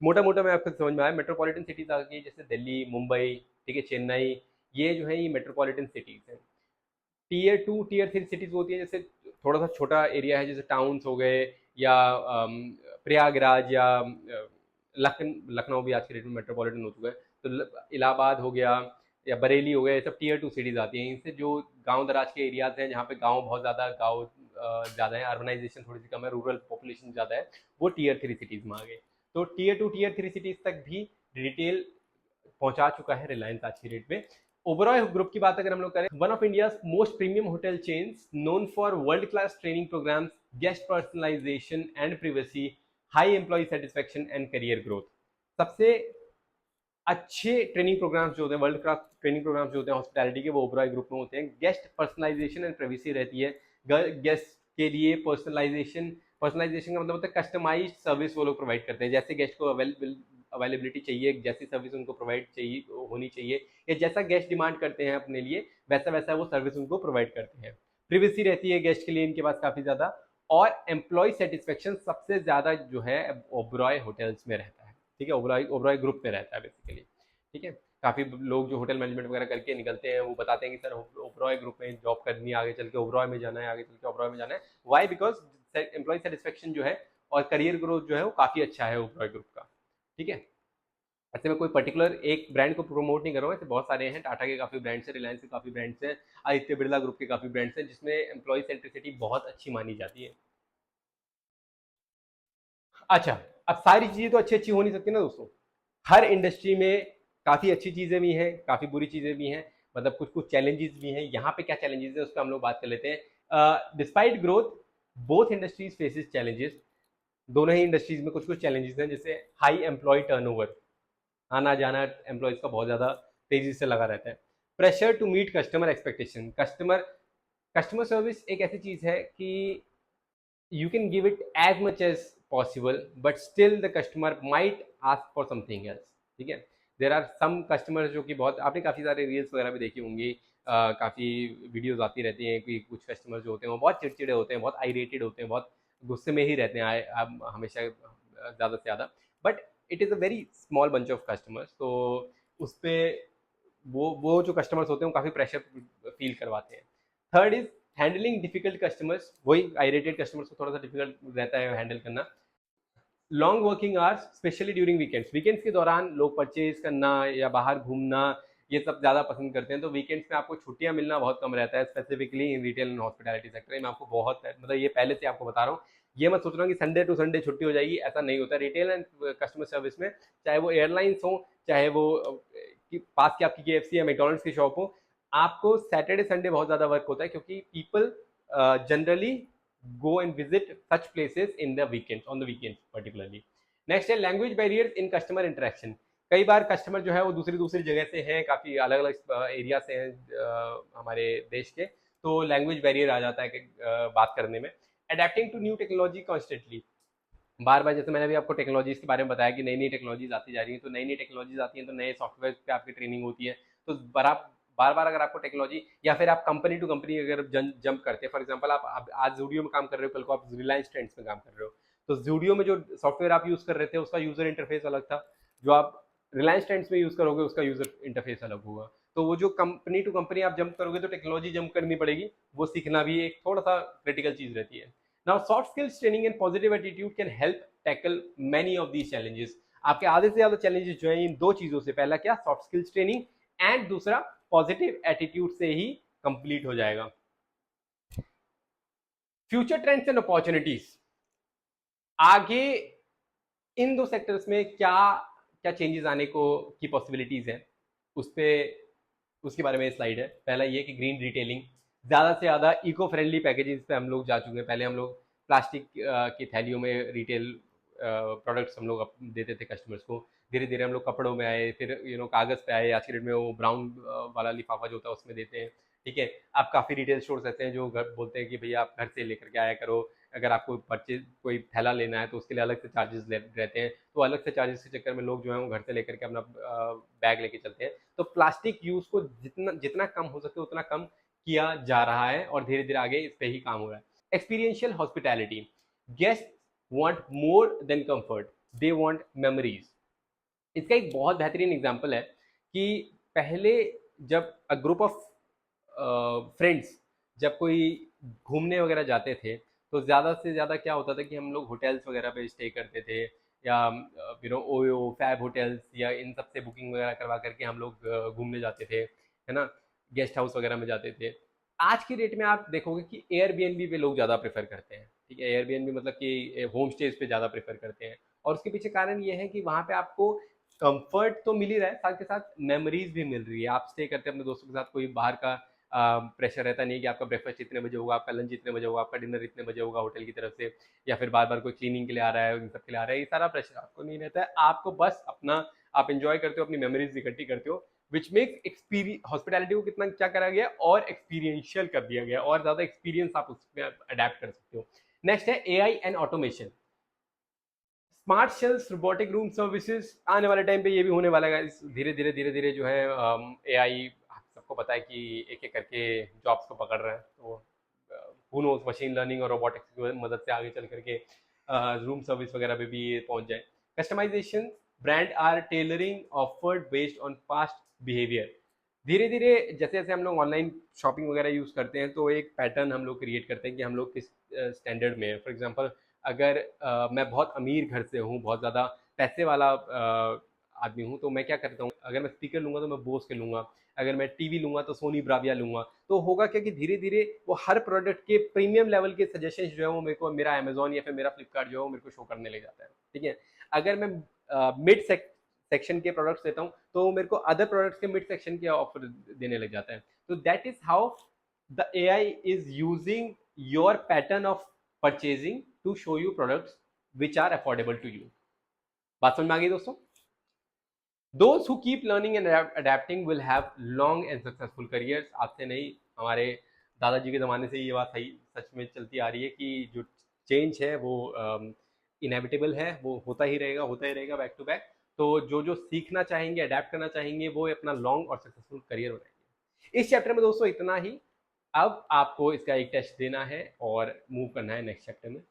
Speaker 1: मोटा मोटा मैं आपको समझ में आया, मेट्रोपॉलिटन सिटीज आ गई जैसे दिल्ली, मुंबई, ठीक है, चेन्नई, ये जो है ये मेट्रोपॉलिटन सिटीज हैं। टीयर 3 सिटीज होती है, जैसे थोड़ा सा छोटा एरिया है, जैसे टाउन्स हो गए, या प्रयागराज, या लखनऊ भी आज के डेट में मेट्रोपॉलिटन हो चुका है, तो इलाहाबाद हो गया या बरेली हो गया, ये सब टीयर 2 सिटीज आती हैं। इनसे जो गांव दराज के एरियाज हैं, जहाँ पे गांव बहुत ज़्यादा है, अर्बनाइजेशन थोड़ी सी कम है, रूरल पॉपुलेशन ज़्यादा है, वो टीयर 3 सिटीज़ में आ गए। तो टीयर 2 टीयर 3 सिटीज़ तक भी रिटेल पहुंचा चुका है रिलायंस आज की डेट में। ओबरॉय ग्रुप की बात अगर हम लोग करें, one of India most premium hotel chains, known for world class training programs, guest personalisation and privacy, high employ satisfaction and career growth. सबसे अच्छे ट्रेनिंग प्रोग्राम्स जो होते हैं, वर्ल्ड क्लास ट्रेनिंग प्रोग्राम्स जो होते हैं हॉस्पिटैलिटी के, वो ओबरॉय ग्रुप में होते हैं। गेस्ट पर्सनलाइजेशन एंड प्राइवेसी रहती है, गेस्ट के लिए पर्सनलाइजेशन का मतलब होता है कस्टमाइज्ड सर्विस वो लोग प्रोवाइड करते हैं। जैसे गेस्ट को अवेलेबिलिटी चाहिए, जैसी सर्विस उनको प्रोवाइड चाहिए होनी चाहिए, या जैसा गेस्ट डिमांड करते हैं अपने लिए, वैसा वैसा वो सर्विस उनको प्रोवाइड करते हैं। प्रिवेसी रहती है गेस्ट के लिए इनके पास काफ़ी ज़्यादा, और एम्प्लॉय सेटिस्फेक्शन सबसे ज़्यादा जो है ओबरॉय होटल्स में रहता है। ठीक है, ओबरॉय ग्रुप में रहता है बेसिकली। ठीक है, काफ़ी लोग जो होटल मैनेजमेंट वगैरह करके निकलते हैं, वो बताते हैं कि सर ओबरॉय ग्रुप में जॉब करनी है, आगे चल के ओबरॉय में जाना है, आगे चल के ओबरॉय में जाना है। वाई? बिकॉज एम्प्लॉय सेटिस्फेक्शन जो है और करियर ग्रोथ जो है वो काफ़ी अच्छा है ओबरॉय ग्रुप का। ठीक है, ऐसे में कोई पर्टिकुलर एक ब्रांड को प्रमोट नहीं कर रहा हूँ, ऐसे बहुत सारे हैं। टाटा के काफ़ी ब्रांड्स हैं, रिलायंस के काफ़ी ब्रांड्स हैं, आदित्य बिरला ग्रुप के काफ़ी ब्रांड्स हैं, जिसमें एम्प्लॉय सेंट्रिसिटी बहुत अच्छी मानी जाती है। अच्छा, अब सारी चीज़ें तो अच्छी अच्छी हो नहीं सकती ना दोस्तों। हर इंडस्ट्री में काफ़ी अच्छी चीज़ें भी हैं, काफ़ी बुरी चीज़ें भी हैं, मतलब कुछ कुछ चैलेंजेस भी हैं। यहाँ पे क्या चैलेंजेस है उस पर हम लोग बात कर लेते हैं। Despite growth, both industries faces challenges. दोनों ही इंडस्ट्रीज में कुछ कुछ चैलेंजेस हैं, जैसे हाई एम्प्लॉय टर्नओवर, आना जाना एम्प्लॉयज का बहुत ज़्यादा तेजी से लगा रहता है। Pressure to meet customer expectation, customer service एक ऐसी चीज़ है कि you can give it as much as possible, but still the customer might ask for something else. ठीक है, देर आर सम कस्टमर्स जो कि बहुत, आपने काफ़ी सारे रील्स वगैरह भी देखी होंगी, काफ़ी वीडियोस आती रहती हैं कि कुछ कस्टमर्स जो होते हैं वो बहुत चिड़चिड़े होते हैं, बहुत आइरेटेड होते हैं, बहुत गुस्से में ही रहते हैं हमेशा ज़्यादा से ज़्यादा। But it is a very small bunch of customers, तो उस पर वो जो कस्टमर्स होते हैं वो काफ़ी प्रेशर फील करवाते हैं। Third is handling difficult customers, वही आइरेटेड कस्टमर्स को थोड़ा सा डिफिकल्ट रहता है हैंडल करना। Long working hours specially during weekends के दौरान लोग परचेज करना या बाहर घूमना ये सब ज़्यादा पसंद करते हैं, तो वीकेंड्स में आपको छुट्टियां मिलना बहुत कम रहता है, specifically in retail and hospitality sector में। आपको बहुत, मतलब ये पहले से आपको बता रहा हूँ, ये मत सोच रहा हूँ कि संडे टू संडे छुट्टी हो जाएगी, ऐसा नहीं होता रिटेल एंड कस्टमर सर्विस में। चाहे वो एयरलाइंस हो, चाहे वो पास की आपकी KFC या मैकडॉनल्ड्स की शॉप हो, आपको सैटरडे संडे बहुत ज़्यादा वर्क होता है, क्योंकि people generally go and visit such places in the weekends, on the weekends particularly. Next है language barrier in customer interaction. कई बार कस्टमर जो है वो दूसरी दूसरी जगह से हैं, काफ़ी अलग अलग एरिया से हैं हमारे देश के, तो लैंग्वेज बैरियर आ जाता है कि बात करने में। Adapting to new technology constantly, बार बार, जैसे मैंने भी आपको टेक्नोलॉजीज के बारे में बताया कि नई नई टेक्नोलॉजीज आती जा रही हैं, तो नई नई टेक्नोलॉजीज आती हैं तो नए सॉफ्टवेयर पे आपकी ट्रेनिंग होती है, तो बार बार अगर आपको टेक्नोलॉजी, या फिर आप कंपनी टू कंपनी अगर जंप करते हैं, फॉर एग्जांपल आप आज जूडियो में काम कर रहे हो, कल को आप रिलायंस ट्रेंड्स में काम कर रहे हो, तो जूडियो में जो सॉफ्टवेयर आप यूज़ कर रहे थे उसका यूज़र इंटरफेस अलग था, जो आप रिलायंस ट्रेंड्स में यूज़ करोगे उसका यूज़र इंटरफेस अलग होगा। तो वो जो कंपनी टू कंपनी आप जंप करोगे तो टेक्नोलॉजी जंप करनी पड़ेगी, वो सीखना भी एक थोड़ा सा क्रिटिकल चीज़ रहती है। Now soft skills training and positive attitude can help tackle many of these challenges. आपके आधे से ज्यादा चैलेंजेस जो है इन दो चीजों से, पहला क्या, सॉफ्ट स्किल्स ट्रेनिंग, एंड दूसरा पॉजिटिव एटीट्यूड से ही कंप्लीट हो जाएगा। फ्यूचर ट्रेंड्स एंड अपॉर्चुनिटीज, आगे इन दो सेक्टर्स में क्या क्या चेंजेस आने को की पॉसिबिलिटीज है, उस पे उसके बारे में स्लाइड है। पहला ये कि ग्रीन रिटेलिंग, ज़्यादा से ज़्यादा इको फ्रेंडली पैकेजेस पे हम लोग जा चुके हैं। पहले हम लोग प्लास्टिक की थैलियों में रिटेल प्रोडक्ट्स हम लोग देते थे कस्टमर्स को, धीरे धीरे हम लोग कपड़ों में आए, फिर कागज़ पे आए, आज के डेट में वो ब्राउन वाला लिफाफा जो होता है उसमें देते हैं। ठीक है, अब काफ़ी रिटेल स्टोर्स ऐसे हैं जो घर बोलते हैं कि भैया आप घर से लेकर के आया करो, अगर आपको परचेज कोई थैला लेना है तो उसके लिए अलग से चार्जेस रहते हैं, तो अलग से चार्जेस के चक्कर में लोग जो है वो घर से लेकर के अपना बैग लेके चलते हैं। तो प्लास्टिक यूज को जितना जितना कम हो सके उतना कम किया जा रहा है, और धीरे धीरे आगे इस पे ही काम हो रहा है। Experiential hospitality, guest want more than comfort, they want memories. इसका एक बहुत बेहतरीन एग्जांपल है कि पहले जब अ ग्रुप ऑफ फ्रेंड्स जब कोई घूमने वगैरह जाते थे तो ज़्यादा से ज़्यादा क्या होता था कि हम लोग होटल्स वगैरह पे स्टे करते थे, या ओयो फैब होटल्स या इन सब से बुकिंग वगैरह करवा करके हम लोग घूमने जाते थे, है ना, गेस्ट हाउस वगैरह में जाते थे। आज की डेट में आप देखोगे कि एयरबीएनबी पे लोग ज़्यादा प्रेफर करते हैं, ठीक है, एयरबीएनबी मतलब कि होम स्टेज पे ज़्यादा प्रेफर करते हैं। और उसके पीछे कारण ये है कि वहाँ पे आपको कंफर्ट तो मिल ही रहा है, साथ के साथ मेमोरीज भी मिल रही है। आप स्टे करते हैं अपने दोस्तों के साथ, कोई बाहर का प्रेशर रहता नहीं है कि आपका ब्रेकफास्ट इतने बजे होगा, आपका लंच इतने बजे होगा, आपका डिनर इतने बजे होगा होटल की तरफ से, या फिर बार बार कोई क्लीनिंग के लिए आ रहा है, इन सब के लिए आ रहा है, ये सारा प्रेशर आपको नहीं रहता है। आपको बस अपना आप इंजॉय करते हो, अपनी मेमोरीज इकट्ठी करते हो, विच मेक एक्सपीरियंस हॉस्पिटैलिटी को कितना क्या करा गया और एक्सपीरियंशियल कर दिया गया, और ज्यादा एक्सपीरियंस आप उसमें अडेप्ट कर सकते हो। नेक्स्ट है AI and automation, smart shells, robotic room services. आने वाले टाइम पे ये भी होने वाला है, धीरे धीरे धीरे धीरे जो है एआई, सबको पता है कि एक एक करके जॉब्स को पकड़ रहा है, तो हु नोस मशीन लर्निंग और रोबोटिक्स की मदद से आगे चल करके रूम सर्विस वगैरह पे भी ये पहुंच जाए। Customisation, brand are tailoring offered based on past behaviour. धीरे धीरे जैसे जैसे हम लोग ऑनलाइन शॉपिंग वगैरह यूज करते हैं तो एक पैटर्न हम लोग क्रिएट करते हैं कि हम लोग किस स्टैंडर्ड में है। फॉर एग्जांपल, अगर मैं बहुत अमीर घर से हूँ, बहुत ज़्यादा पैसे वाला आदमी हूँ, तो मैं क्या करता हूँ, अगर मैं स्पीकर लूंगा तो मैं बोस के लूंगा, अगर मैं टीवी लूंगा तो सोनी ब्राविया लूंगा। तो होगा क्या कि धीरे धीरे वो हर प्रोडक्ट के प्रीमियम लेवल के सजेशन जो है वो मेरे को मेरा अमेजोन या फिर मेरा फ्लिपकार्ट जो है वो मेरे को शो करने लग जाता है, ठीक है। अगर मैं मिड सेक्शन के प्रोडक्ट्स देता हूँ तो मेरे को अदर प्रोडक्ट्स के मिड सेक्शन के ऑफर देने लग जाता है। तो that is how the AI is using your pattern of purchasing to show you products which are affordable to you. बात समझ में आ गई दोस्तों? Those who keep learning and adapting will have long and successful careers। आपसे नहीं, हमारे दादाजी के ज़माने से ये बात सही सच में चलती आ रही है कि जो चेंज है वो इनएविटेबल है, वो होता ही रहेगा बैक टू बैक। तो जो जो सीखना चाहेंगे, अडेप्ट करना चाहेंगे, वो अपना लॉन्ग और सक्सेसफुल करियर बनाएंगे। इस चैप्टर में दोस्तों इतना ही। अब आपको इसका एक टेस्ट देना है और मूव करना है नेक्स्ट चैप्टर में।